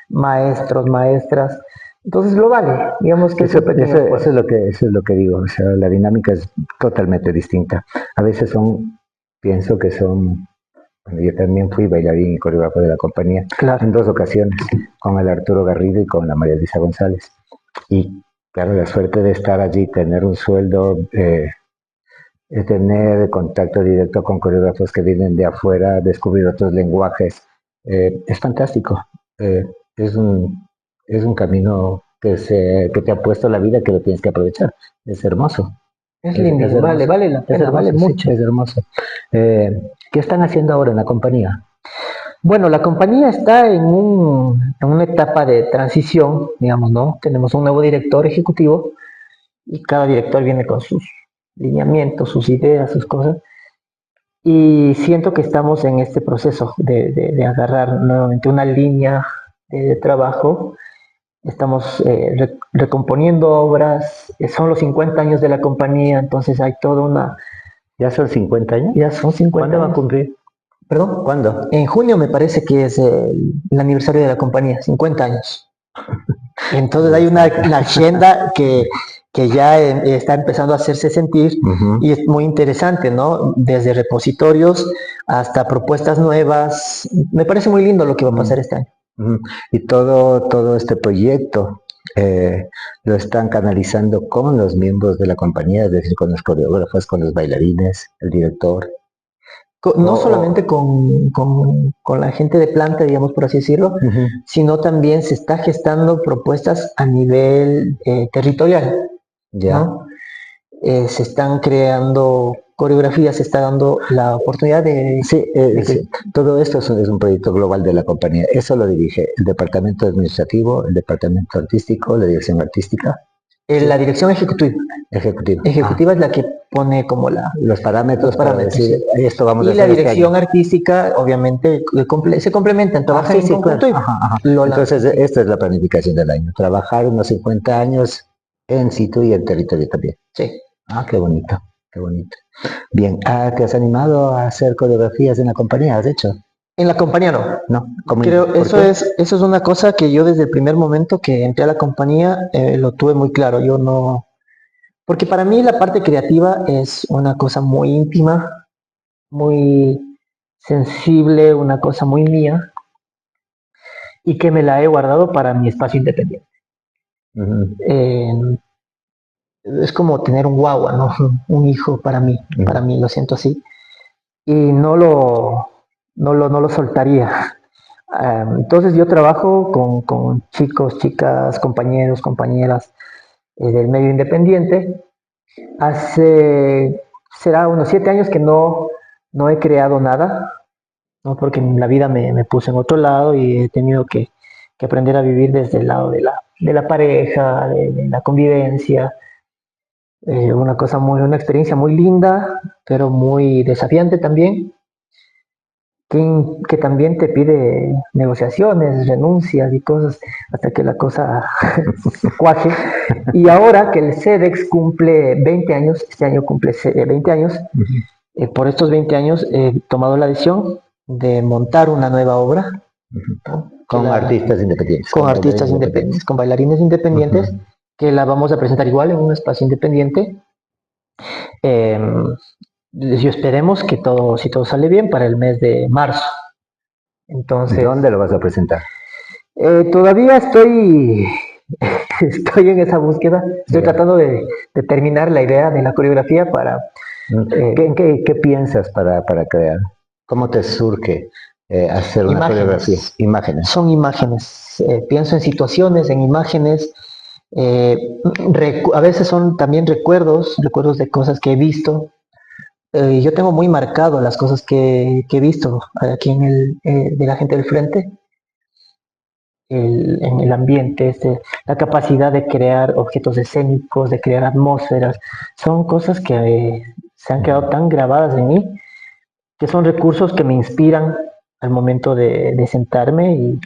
maestros, maestras, Entonces lo vale, digamos que Eso, ese pequeño eso, esfuerzo. eso es lo que digo, o sea, la dinámica es totalmente distinta. A veces pienso que son, bueno, yo también fui bailarín y coreógrafo de la compañía en Claro, 2 ocasiones, con el Arturo Garrido y con la María Elisa González. Y claro, la suerte de estar allí, tener un sueldo, tener contacto directo con coreógrafos que vienen de afuera, descubrir otros lenguajes, es fantástico. Eh, es es un camino que te ha puesto la vida que lo tienes que aprovechar. Es hermoso, es es lindo, hermoso, vale la es pena, vale hermoso, sí, mucho. es hermoso. ¿Qué están haciendo ahora en la compañía? Bueno, la compañía está en una etapa de transición, digamos, ¿no? Tenemos un nuevo director ejecutivo y cada director viene con sus lineamientos, sus ideas, sus cosas. Y siento que estamos en este proceso de agarrar nuevamente una línea de trabajo. Estamos recomponiendo obras, son los 50 años de la compañía, entonces hay toda una, ¿Ya son 50 años? ya son 50 ¿Cuándo va a años, cumplir? perdón, ¿Cuándo? en junio me parece que es el aniversario de la compañía, 50 años. Entonces hay una agenda que ya está empezando a hacerse sentir Ujú. y es muy interesante, ¿no? Desde repositorios hasta propuestas nuevas. Me parece muy lindo lo que va a pasar este año. Ujú. Y todo este proyecto lo están canalizando con los miembros de la compañía, es decir, con los coreógrafos, con los bailarines, el director. O, No solamente o- con la gente de planta, digamos por así decirlo, Ujú. sino también se está gestando propuestas a nivel territorial, Ya. ¿no? Se están creando coreografías, se está dando la oportunidad Sí, de que todo esto es un proyecto global de la compañía. Eso lo dirige el departamento administrativo, el departamento artístico, la dirección artística, sí, la dirección ejecutiva, ejecutivo. Ah, ejecutiva es la que pone como los los parámetros para parámetros, decir ¿sí? esto vamos a Y la hacer este año. dirección artística, obviamente, se complementan, Ah, trabajan sí, en sí, claro. conjunto y Ajá, ajá. lo Entonces, lanzan, sí. esta es la planificación del año. Trabajar unos 50 años en situ y en territorio también. Sí. Ah, qué bonito, qué bonito. Bien, ¿te has animado a hacer coreografías en la compañía? ¿Has hecho? En la compañía no. ¿No? ¿Cómo, Creo, por qué? eso es una cosa que yo desde el primer momento que entré a la compañía lo tuve muy claro. Yo no, porque para mí la parte creativa es una cosa muy íntima, muy sensible, una cosa muy mía y que me la he guardado para mi espacio independiente. Ujú, Eh, es como tener un guagua, ¿no? Un hijo para ujú, mí lo siento así y no lo soltaría. Entonces yo trabajo con chicos, chicas, compañeros, compañeras del medio independiente. Hace, será unos 7 años que no he creado nada, ¿no? Porque en la vida me puse en otro lado y he tenido que aprender a vivir desde el lado de la pareja, de la convivencia. Una experiencia muy linda, pero muy desafiante también, que también te pide negociaciones, renuncias y cosas hasta que la cosa cuaje. Y ahora que el CEDEX cumple 20 años, este año cumple 20 años, ujú, por estos 20 años he tomado la decisión de montar una nueva obra, ujú. ¿no? Con artistas independientes, Con con bailarines artistas independientes, independientes. con bailarines Ujú, independientes, que la vamos a presentar igual en un espacio independiente. Eh, y esperemos que todo, si todo sale bien, para el mes de marzo. Entonces, ¿dónde lo vas a presentar? todavía estoy en esa búsqueda, estoy Ya. tratando de terminar la idea de la coreografía para ¿Qué, qué piensas para crear? ¿Cómo te surge hacer una coreografía? imágenes. Imágenes. Son imágenes. Pienso en situaciones, en imágenes. eh, a veces son también recuerdos de cosas que he visto. Yo tengo muy marcado las cosas que he visto aquí de la gente del frente, en el ambiente, la capacidad de crear objetos escénicos, de crear atmósferas. Son cosas que se han quedado tan grabadas en mí, que son recursos que me inspiran al momento de sentarme y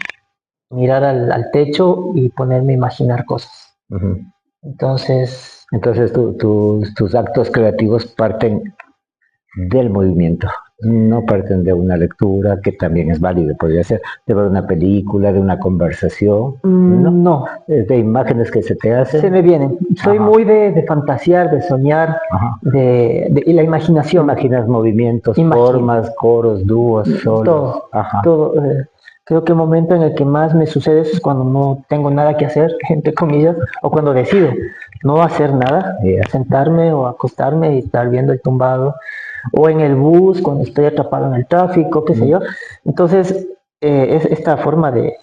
mirar al techo y ponerme a imaginar cosas. Ujú. Entonces, Entonces tus actos creativos parten del movimiento. No parten de una lectura, que también es válido, podría ser de ver una película, de una conversación, no, No, de imágenes que se te se hacen. me vienen. Soy Ajá, muy de fantasear, de soñar, ajá. y la imaginación. Imaginas movimientos, Imagino. formas, coros, dúos, solos. Todo, Ajá, todo. Creo que el momento en el que más me sucede eso es cuando no tengo nada que hacer, entre comillas, o cuando decido no hacer nada, yeah. sentarme o acostarme y estar viendo el tumbado, o en el bus cuando estoy atrapado en el tráfico, qué sé yo. Entonces, es esta forma de,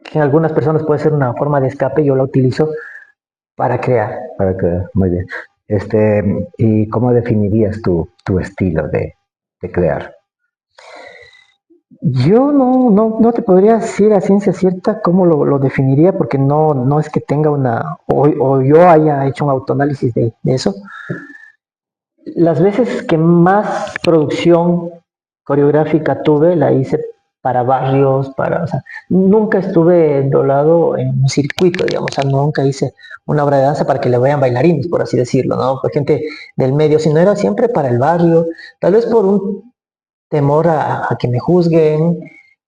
que en algunas personas puede ser una forma de escape, yo la utilizo para crear. Para que, muy bien. ¿Y cómo definirías tu estilo de crear? Yo no te podría decir a ciencia cierta cómo lo definiría, porque no es que tenga o yo haya hecho un autoanálisis de eso. Las veces que más producción coreográfica tuve, la hice para barrios, o sea, nunca estuve enrolado en un circuito, digamos, o sea, nunca hice una obra de danza para que le vayan bailarines, por así decirlo, ¿no? Por gente del medio, sino era siempre para el barrio, tal vez por un temor a que me juzguen,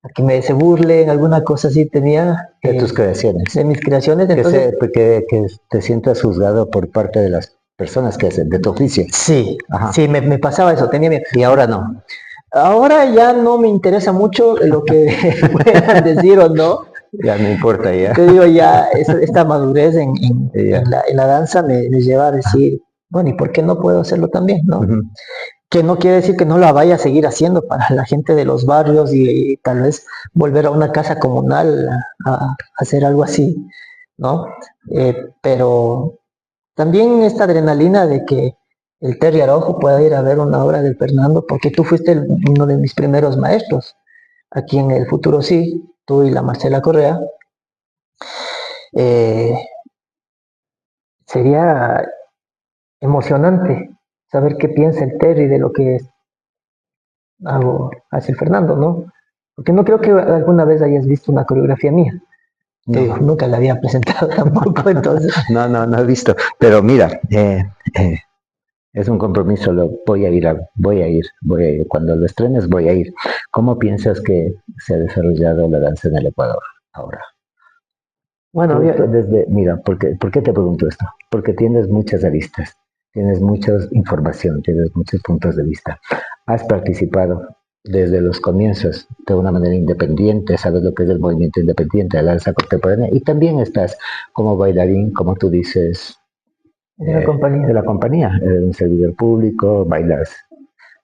a que se burlen, alguna cosa así tenía De tus creaciones. de mis creaciones. Que, Entonces, que te sientas juzgado por parte de las personas que hacen, de tu oficio. sí, Ajá. sí, me pasaba eso, tenía miedo. Y ahora no. Ahora ya no me interesa mucho lo que puedan decir o no. Ya no importa ya. Te digo, ya esta madurez Ya. en la danza me lleva a decir, bueno, ¿y por qué no puedo hacerlo también, no? Ujú. Que no quiere decir que no la vaya a seguir haciendo para la gente de los barrios y tal vez volver a una casa comunal a hacer algo así, ¿no? Pero también esta adrenalina de que el Terry Araujo pueda ir a ver una obra del Fernando, porque tú fuiste uno de mis primeros maestros aquí en el Futuro Sí, tú y la Marcela Correa. eh, Sería emocionante saber qué piensa el Terry de lo que hago hacia el Fernando, ¿no? Porque no creo que alguna vez hayas visto una coreografía mía. Te digo, No. nunca la había presentado tampoco, entonces. No he visto. Pero mira, es un compromiso, voy a ir, voy a ir. Cuando lo estrenes voy a ir. ¿Cómo piensas que se ha desarrollado la danza en el Ecuador ahora? Bueno, había, Mira, ¿por qué te pregunto esto? Porque tienes muchas aristas, tienes mucha información, tienes muchos puntos de vista. Has participado desde los comienzos de una manera independiente, sabes lo que es el movimiento independiente, la danza contemporánea, y también estás como bailarín, como tú dices, de la compañía. de la compañía, eres un servidor público, bailas.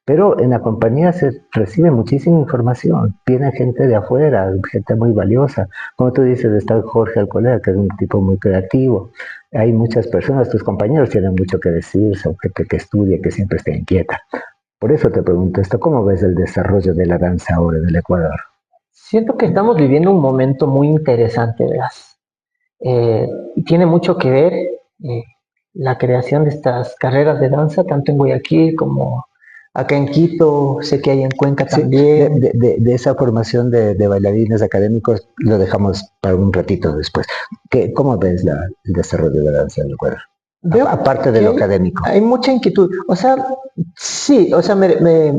Pero en la compañía se recibe muchísima información, viene gente de afuera, gente muy valiosa. Como tú dices, está Jorge Alcolea, que es un tipo muy creativo. Hay muchas personas, tus compañeros tienen mucho que decir, son gente que estudia, que siempre está inquieta. Por eso te pregunto esto, ¿cómo ves el desarrollo de la danza ahora en el Ecuador? Siento que estamos viviendo un momento muy interesante, verás. Y tiene mucho que ver la creación de estas carreras de danza, tanto en Guayaquil como acá en Quito, sé que hay en Cuenca Sí, también. de esa formación de bailarines académicos lo dejamos para un ratito después. ¿Cómo ves el desarrollo de la danza en el Ecuador? Veo Aparte de que lo académico. hay mucha inquietud. O sea, sí, o sea, me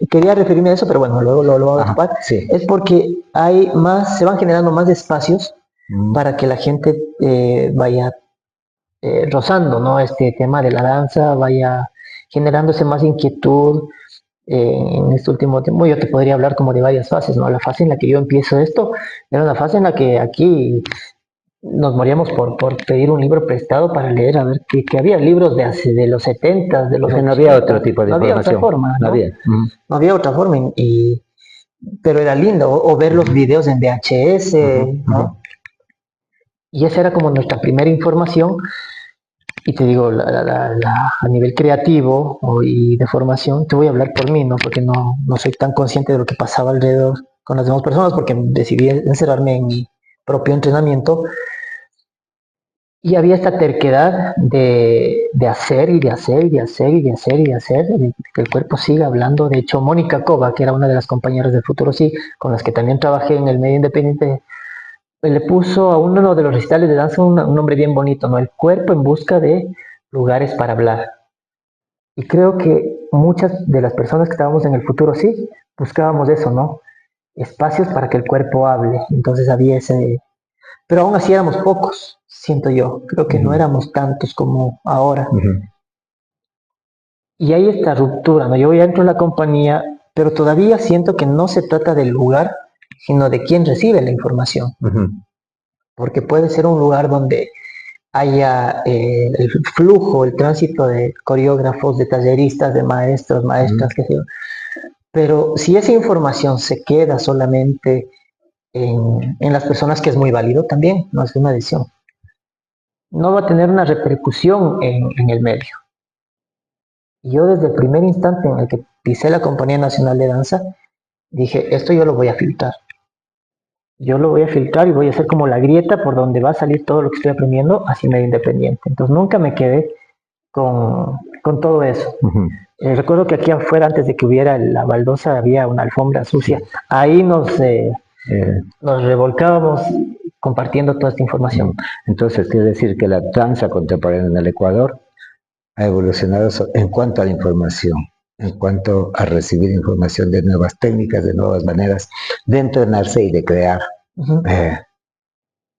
quería referirme a eso, pero bueno, luego lo voy a Ajá, ocupar. sí. Es porque hay más, se van generando más espacios Mm. para que la gente vaya rozando, ¿no? Este tema de la danza, vaya generándose más inquietud. En este último tiempo yo te podría hablar como de varias fases, ¿no? La fase en la que yo empiezo esto era una fase en la que aquí nos moríamos por pedir un libro prestado para leer, a ver qué había, libros de los 70, de los Que no había 80, otro tipo de no había otra información. forma, No ¿no? había. Mm. No había otra forma, pero era lindo, o ver los videos en Ujú, VHS, ujú. ¿no? Y esa era como nuestra primera información. Y te digo, a nivel creativo y de formación, te voy a hablar por mí, ¿no? Porque no soy tan consciente de lo que pasaba alrededor con las demás personas, porque decidí encerrarme en mi propio entrenamiento. Y había esta terquedad de hacer y de hacer y de hacer y de hacer y de hacer, de que el cuerpo siga hablando. De hecho, Mónica Cova, que era una de las compañeras del Futuro Sí, con las que también trabajé en el medio independiente, le puso a uno de los recitales de danza un nombre bien bonito, ¿no? El cuerpo en busca de lugares para hablar. Y creo que muchas de las personas que estábamos en el futuro sí buscábamos eso, ¿no? Espacios para que el cuerpo hable. Entonces había ese... Pero aún así éramos pocos, siento yo. Creo que no éramos tantos como ahora. Y hay esta ruptura, ¿no? Yo ya entro en la compañía, pero todavía siento que no se trata del lugar, sino de quién recibe la información. Porque puede ser un lugar donde haya el flujo, el tránsito de coreógrafos, de talleristas, de maestros, maestras, qué sé yo. Pero si esa información se queda solamente en las personas, que es muy válido también, no es una decisión, no va a tener una repercusión en el medio. Y yo desde el primer instante en el que pisé la Compañía Nacional de Danza, dije, esto yo lo voy a filtrar. Yo lo voy a filtrar y voy a hacer como la grieta por donde va a salir todo lo que estoy aprendiendo así medio independiente. Entonces nunca me quedé con todo eso. Recuerdo que aquí afuera, antes de que hubiera la baldosa, había una alfombra sucia. Ahí nos revolcábamos compartiendo toda esta información. Entonces, quiere decir que la danza contemporánea en el Ecuador ha evolucionado en cuanto a la información, en cuanto a recibir información de nuevas técnicas, de nuevas maneras de entrenarse y de crear.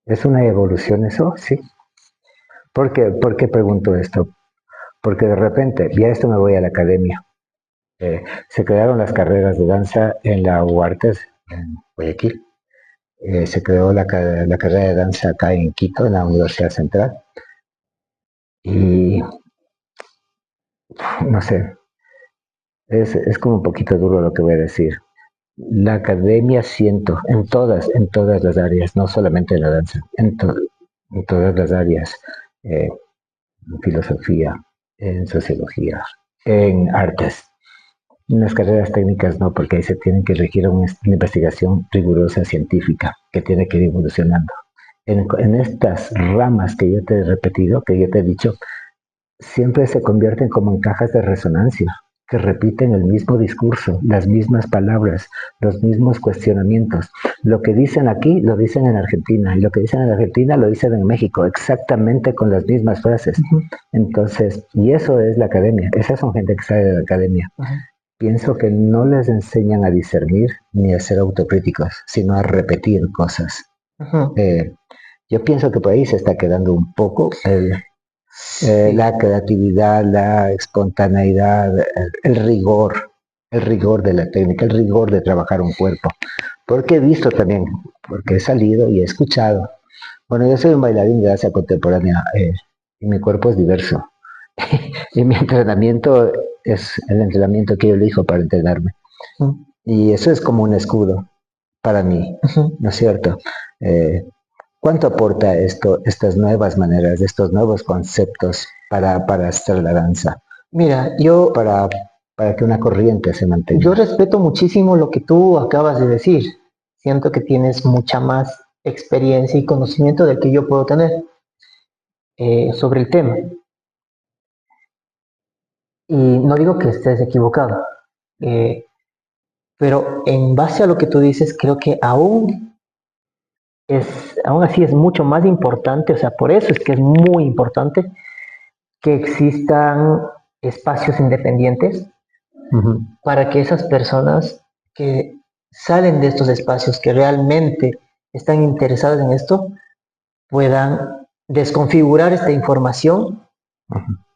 ¿Es una evolución eso? Sí. ¿Por qué pregunto esto? Porque de repente, ya esto me voy a la academia. Se crearon las carreras de danza en la UARTES, en Guayaquil. Se creó la carrera de danza acá en Quito, en la Universidad Central. Y no sé, es como un poquito duro lo que voy a decir. La academia siento en todas las áreas, no solamente en la danza, en todas las áreas, en filosofía, en sociología, en artes. En las carreras técnicas no, porque ahí se tiene que regir una investigación rigurosa científica que tiene que ir evolucionando. En estas ramas que yo te he repetido, que yo te he dicho, siempre se convierten como en cajas de resonancia, que repiten el mismo discurso, las mismas palabras, los mismos cuestionamientos. Lo que dicen aquí lo dicen en Argentina, y lo que dicen en Argentina lo dicen en México, exactamente con las mismas frases. Entonces, y eso es la academia, esas son gente que sale de la academia. Pienso que no les enseñan a discernir ni a ser autocríticos, sino a repetir cosas. Yo pienso que por ahí se está quedando un poco la creatividad, la espontaneidad, el rigor de la técnica, el rigor de trabajar un cuerpo. Porque he visto también, porque he salido y he escuchado. Bueno, yo soy un bailarín de danza contemporánea y mi cuerpo es diverso. Y mi entrenamiento es el entrenamiento que yo elijo para entrenarme. Y eso es como un escudo para mí, ¿no es cierto? ¿Cuánto aporta estas nuevas maneras, estos nuevos conceptos para hacer la danza? Mira, yo... Para que una corriente se mantenga. Yo respeto muchísimo lo que tú acabas de decir. Siento que tienes mucha más experiencia y conocimiento del que yo puedo tener sobre el tema. Y no digo que estés equivocado, pero en base a lo que tú dices, creo que aún así es mucho más importante, o sea, por eso es que es muy importante que existan espacios independientes para que esas personas que salen de estos espacios, que realmente están interesadas en esto, puedan desconfigurar esta información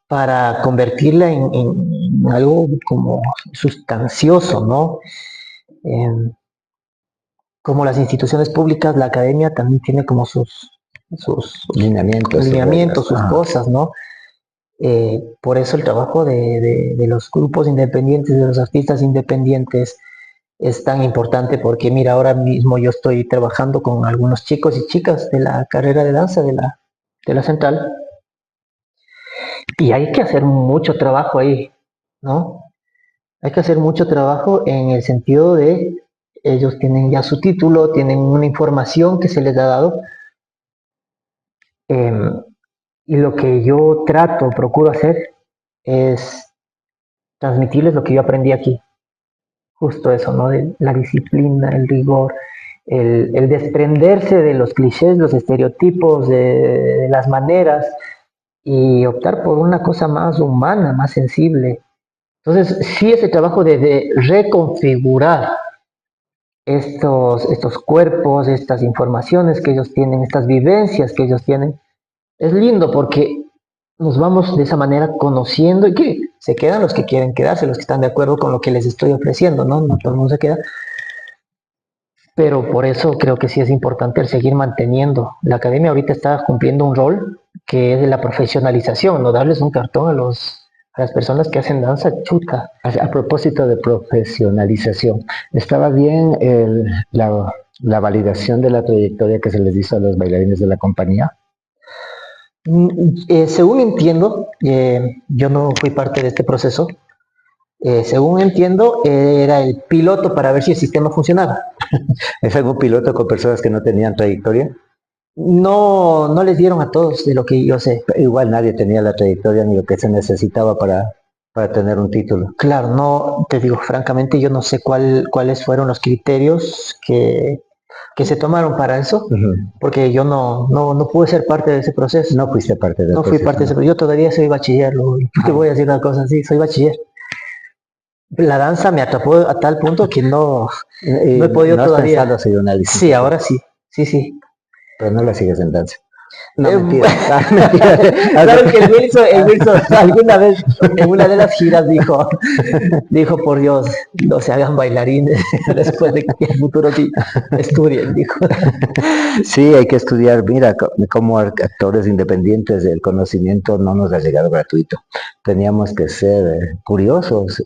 para convertirla en algo como sustancioso, ¿no? Como las instituciones públicas, la academia también tiene como sus lineamientos, sus cosas, ¿no? Por eso el trabajo de los grupos independientes, de los artistas independientes, es tan importante, porque mira, ahora mismo yo estoy trabajando con algunos chicos y chicas de la carrera de danza de la central, y hay que hacer mucho trabajo ahí, ¿no? Hay que hacer mucho trabajo en el sentido de ellos tienen ya su título, tienen una información que se les ha dado, y lo que yo procuro hacer es transmitirles lo que yo aprendí aquí. Justo eso, ¿no? De la disciplina, el rigor, el desprenderse de los clichés, los estereotipos, de las maneras, y optar por una cosa más humana, más sensible, Entonces, sí, ese trabajo de reconfigurar estos cuerpos, estas informaciones que ellos tienen, estas vivencias que ellos tienen, es lindo porque nos vamos de esa manera conociendo y que se quedan los que quieren quedarse, los que están de acuerdo con lo que les estoy ofreciendo, ¿no? No todo el mundo se queda. Pero por eso creo que sí es importante el seguir manteniendo. La academia ahorita está cumpliendo un rol que es de la profesionalización, no darles un cartón a las personas que hacen danza chuta. A propósito de profesionalización, ¿estaba bien la validación de la trayectoria que se les hizo a los bailarines de la compañía? Según entiendo, yo no fui parte de este proceso. Según entiendo, era el piloto para ver si el sistema funcionaba. ¿Es algún piloto con personas que no tenían trayectoria? No, no les dieron a todos, de lo que yo sé. Igual nadie tenía la trayectoria ni lo que se necesitaba para tener un título. Claro, no, te digo, francamente, yo no sé cuáles fueron los criterios que se tomaron para eso, porque yo no pude ser parte de ese proceso. No fuiste parte del No proceso. fui parte de ese proceso. Yo todavía soy bachiller, te voy a decir una cosa así, soy bachiller. La danza me atrapó a tal punto que no he podido ¿No has todavía. pensado hacer una licencia? Sí, ahora sí, sí. Pero no la sigues en danza. No, mentira. Claro que el Wilson alguna vez en una de las giras dijo por Dios, no se hagan bailarines después de que el futuro estudien, dijo. Sí, hay que estudiar. Mira, como actores independientes, el conocimiento no nos ha llegado gratuito. Teníamos que ser curiosos,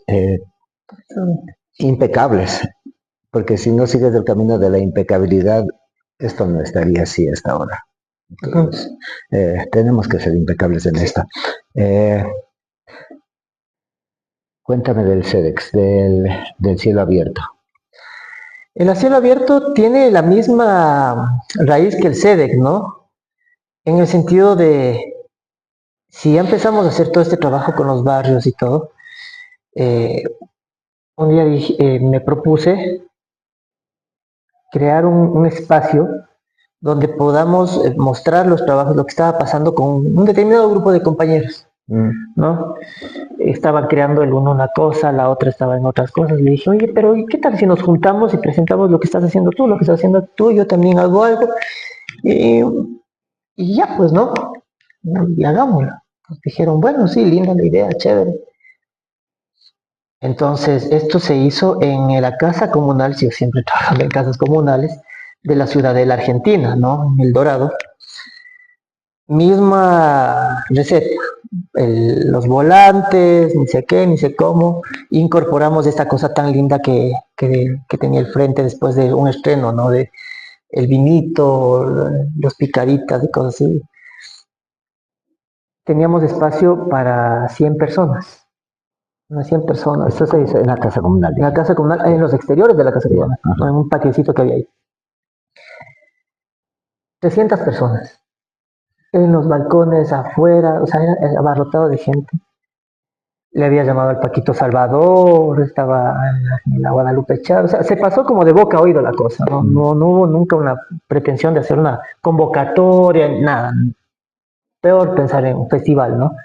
impecables, porque si no sigues el camino de la impecabilidad, esto no estaría así hasta ahora. Entonces, tenemos que ser impecables en esto. Cuéntame del CEDEX, del cielo abierto. El cielo abierto tiene la misma raíz que el CEDEX, ¿no? En el sentido de, si ya empezamos a hacer todo este trabajo con los barrios y todo, un día me propuse crear un espacio donde podamos mostrar los trabajos, lo que estaba pasando con un determinado grupo de compañeros, ¿no? Estaban creando el uno una cosa, la otra estaba en otras cosas. Le dije, oye, pero ¿qué tal si nos juntamos y presentamos lo que estás haciendo tú, lo que estás haciendo tú, yo también hago algo? Y ya, pues, ¿no? Y hagámoslo. Nos dijeron, bueno, sí, linda la idea, chévere. Entonces, esto se hizo en la casa comunal, yo siempre trabajando en casas comunales, de la Ciudadela Argentina, ¿no? En El Dorado. Misma receta, los volantes, ni sé qué, ni sé cómo. Incorporamos esta cosa tan linda que tenía el frente después de un estreno, ¿no? De el vinito, los picaditas y cosas así. Teníamos espacio para 100 personas. Unas 100 personas. Esto se hizo en la casa comunal. En la casa comunal, en los exteriores de la casa comunal, ¿no? En un patiecito que había ahí. 300 personas. En los balcones, afuera, o sea, era abarrotado de gente. Le había llamado al Paquito Salvador, estaba en la Guadalupe Chávez, o sea, se pasó como de boca a oído la cosa, ¿no? No hubo nunca una pretensión de hacer una convocatoria, nada. Peor pensar en un festival, ¿no?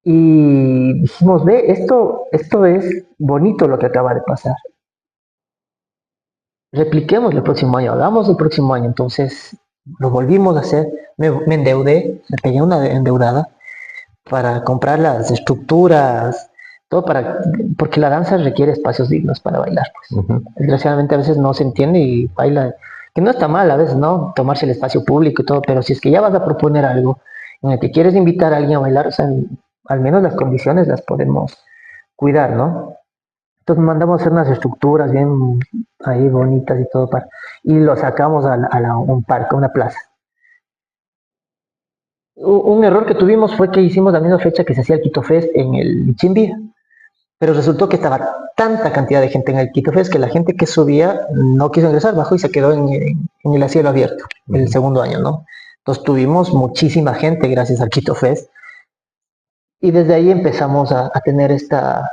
Y dijimos, ve, esto es bonito lo que acaba de pasar. Repliquemos el próximo año, hagamos el próximo año. Entonces lo volvimos a hacer, me endeudé, me pegué una endeudada para comprar las estructuras, todo porque la danza requiere espacios dignos para bailar. Pues. Desgraciadamente a veces no se entiende y baila, que no está mal a veces, ¿no? Tomarse el espacio público y todo, pero si es que ya vas a proponer algo en el que quieres invitar a alguien a bailar, o sea, al menos las condiciones las podemos cuidar, ¿no? Entonces mandamos a hacer unas estructuras bien ahí bonitas y todo, y lo sacamos a un parque, a una plaza. Un error que tuvimos fue que hicimos la misma fecha que se hacía el Quito Fest en el Chimbía, pero resultó que estaba tanta cantidad de gente en el Quito Fest que la gente que subía no quiso ingresar, bajó y se quedó en el cielo abierto, el segundo año, ¿no? Entonces tuvimos muchísima gente gracias al Quito Fest y desde ahí empezamos a tener esta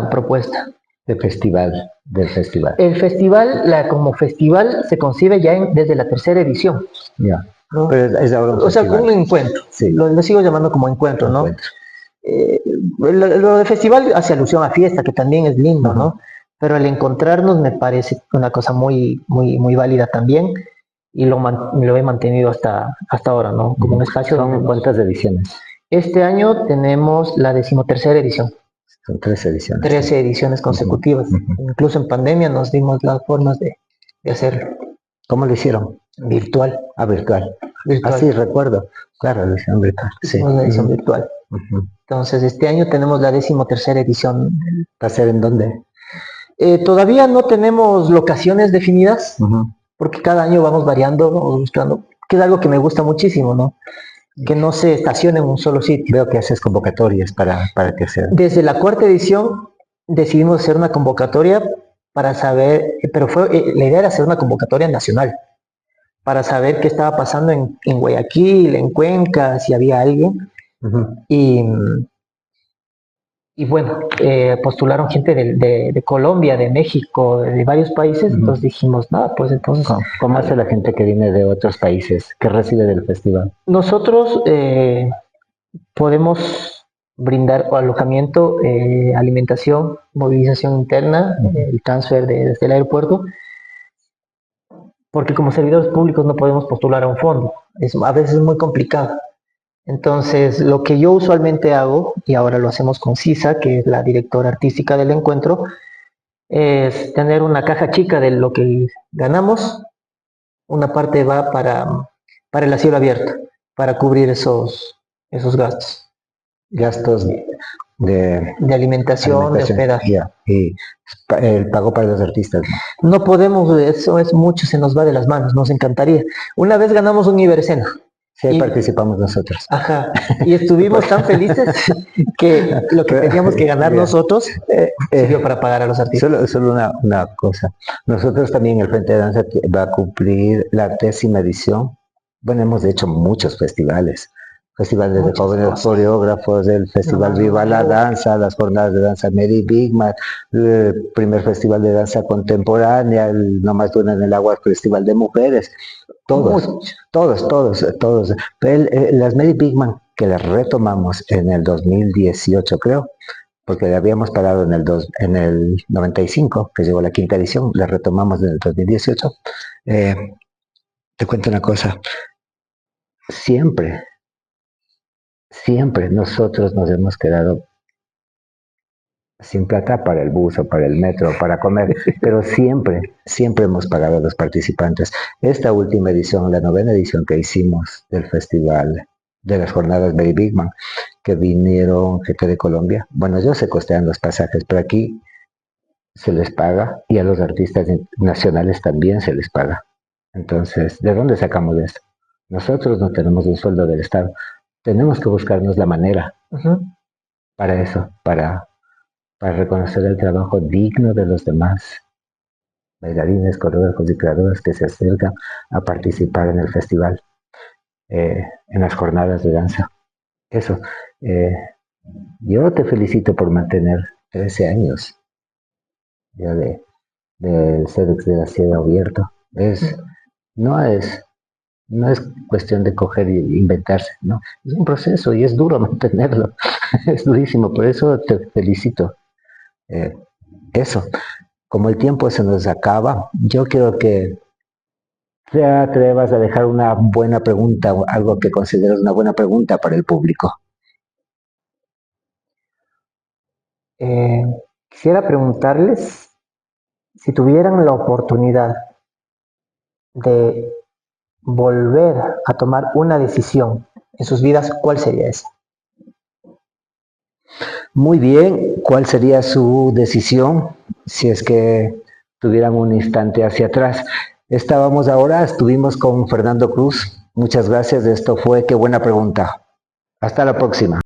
propuesta. Del festival. El festival, como festival, se concibe ya desde la tercera edición. Ya. ¿No? Pero es ahora un o sea, un encuentro. Sí. Lo sigo llamando como encuentro, ¿no? Lo del festival hace alusión a fiesta, que también es lindo, ¿no? Pero el encontrarnos me parece una cosa muy válida también y lo he mantenido hasta ahora, ¿no? Como un espacio. ¿Son cuántas ediciones? Este año tenemos la 13ª edición. Son 13 ediciones. 13 ediciones consecutivas. Incluso en pandemia nos dimos las formas de hacerlo. ¿Cómo lo hicieron? Virtual. Ah, virtual. Sí, recuerdo. Claro, la edición virtual. Sí. La edición virtual. Entonces, este año tenemos la 13ª edición. ¿Va a ser en dónde? Todavía no tenemos locaciones definidas, porque cada año vamos variando, vamos buscando, que es algo que me gusta muchísimo, ¿no? Que no se estacione en un solo sitio. Veo que haces convocatorias para que sea. Desde la 4ª edición decidimos hacer una convocatoria para saber, pero la idea era hacer una convocatoria nacional, para saber qué estaba pasando en Guayaquil, en Cuenca, si había alguien. Y bueno, postularon gente de Colombia, de México, de varios países, entonces dijimos, nada, pues entonces... ¿Cómo hace la gente que viene de otros países? ¿Qué recibe del festival? Nosotros podemos brindar alojamiento, alimentación, movilización interna, el transfer desde el aeropuerto, porque como servidores públicos no podemos postular a un fondo, a veces es muy complicado. Entonces, lo que yo usualmente hago, y ahora lo hacemos con Cisa, que es la directora artística del encuentro, es tener una caja chica de lo que ganamos. Una parte va para el cielo abierto, para cubrir esos gastos. Gastos de alimentación, de hospedaje. Y el pago para los artistas. No podemos, eso es mucho, se nos va de las manos, nos encantaría. Una vez ganamos un Iberescena. Sí, ahí participamos nosotros. Ajá, y estuvimos tan felices que lo que teníamos que ganar nosotros sirvió para pagar a los artistas. Solo una cosa. Nosotros también, el Frente de Danza va a cumplir la 10ª edición. Bueno, hemos hecho muchos festivales. Festivales de jóvenes coreógrafos, el Festival Viva la Danza, las jornadas de danza Mary Bigman, el primer Festival de Danza Contemporánea, el No Más Duna en el Agua, Festival de Mujeres. Todos. Las Mary Bigman, que las retomamos en el 2018, creo, porque le habíamos parado en el 95, que llegó la 5ª edición, las retomamos en el 2018. Te cuento una cosa. Siempre nosotros nos hemos quedado sin plata para el bus o para el metro, para comer, pero siempre hemos pagado a los participantes. Esta última edición, la 9ª edición que hicimos del festival de las jornadas Mary Bigman, que vinieron gente de Colombia, bueno, ellos se costean los pasajes, pero aquí se les paga y a los artistas nacionales también se les paga. Entonces, ¿de dónde sacamos esto? Nosotros no tenemos un sueldo del Estado, tenemos que buscarnos la manera para eso, para reconocer el trabajo digno de los demás bailarines, coreógrafos y creadores que se acercan a participar en el festival, en las jornadas de danza. Eso, yo te felicito por mantener 13 años ya de CEDEX de la Ciudad Abierto. No es cuestión de coger e inventarse, ¿no? Es un proceso y es duro mantenerlo, es durísimo, por eso te felicito. Eso, como el tiempo se nos acaba, yo quiero que te atrevas a dejar una buena pregunta, o algo que consideres una buena pregunta para el público. Quisiera preguntarles si tuvieran la oportunidad de volver a tomar una decisión en sus vidas, ¿cuál sería esa? Muy bien, ¿cuál sería su decisión si es que tuvieran un instante hacia atrás? Estuvimos con Fernando Cruz. Muchas gracias, esto fue Qué Buena Pregunta. Hasta la próxima.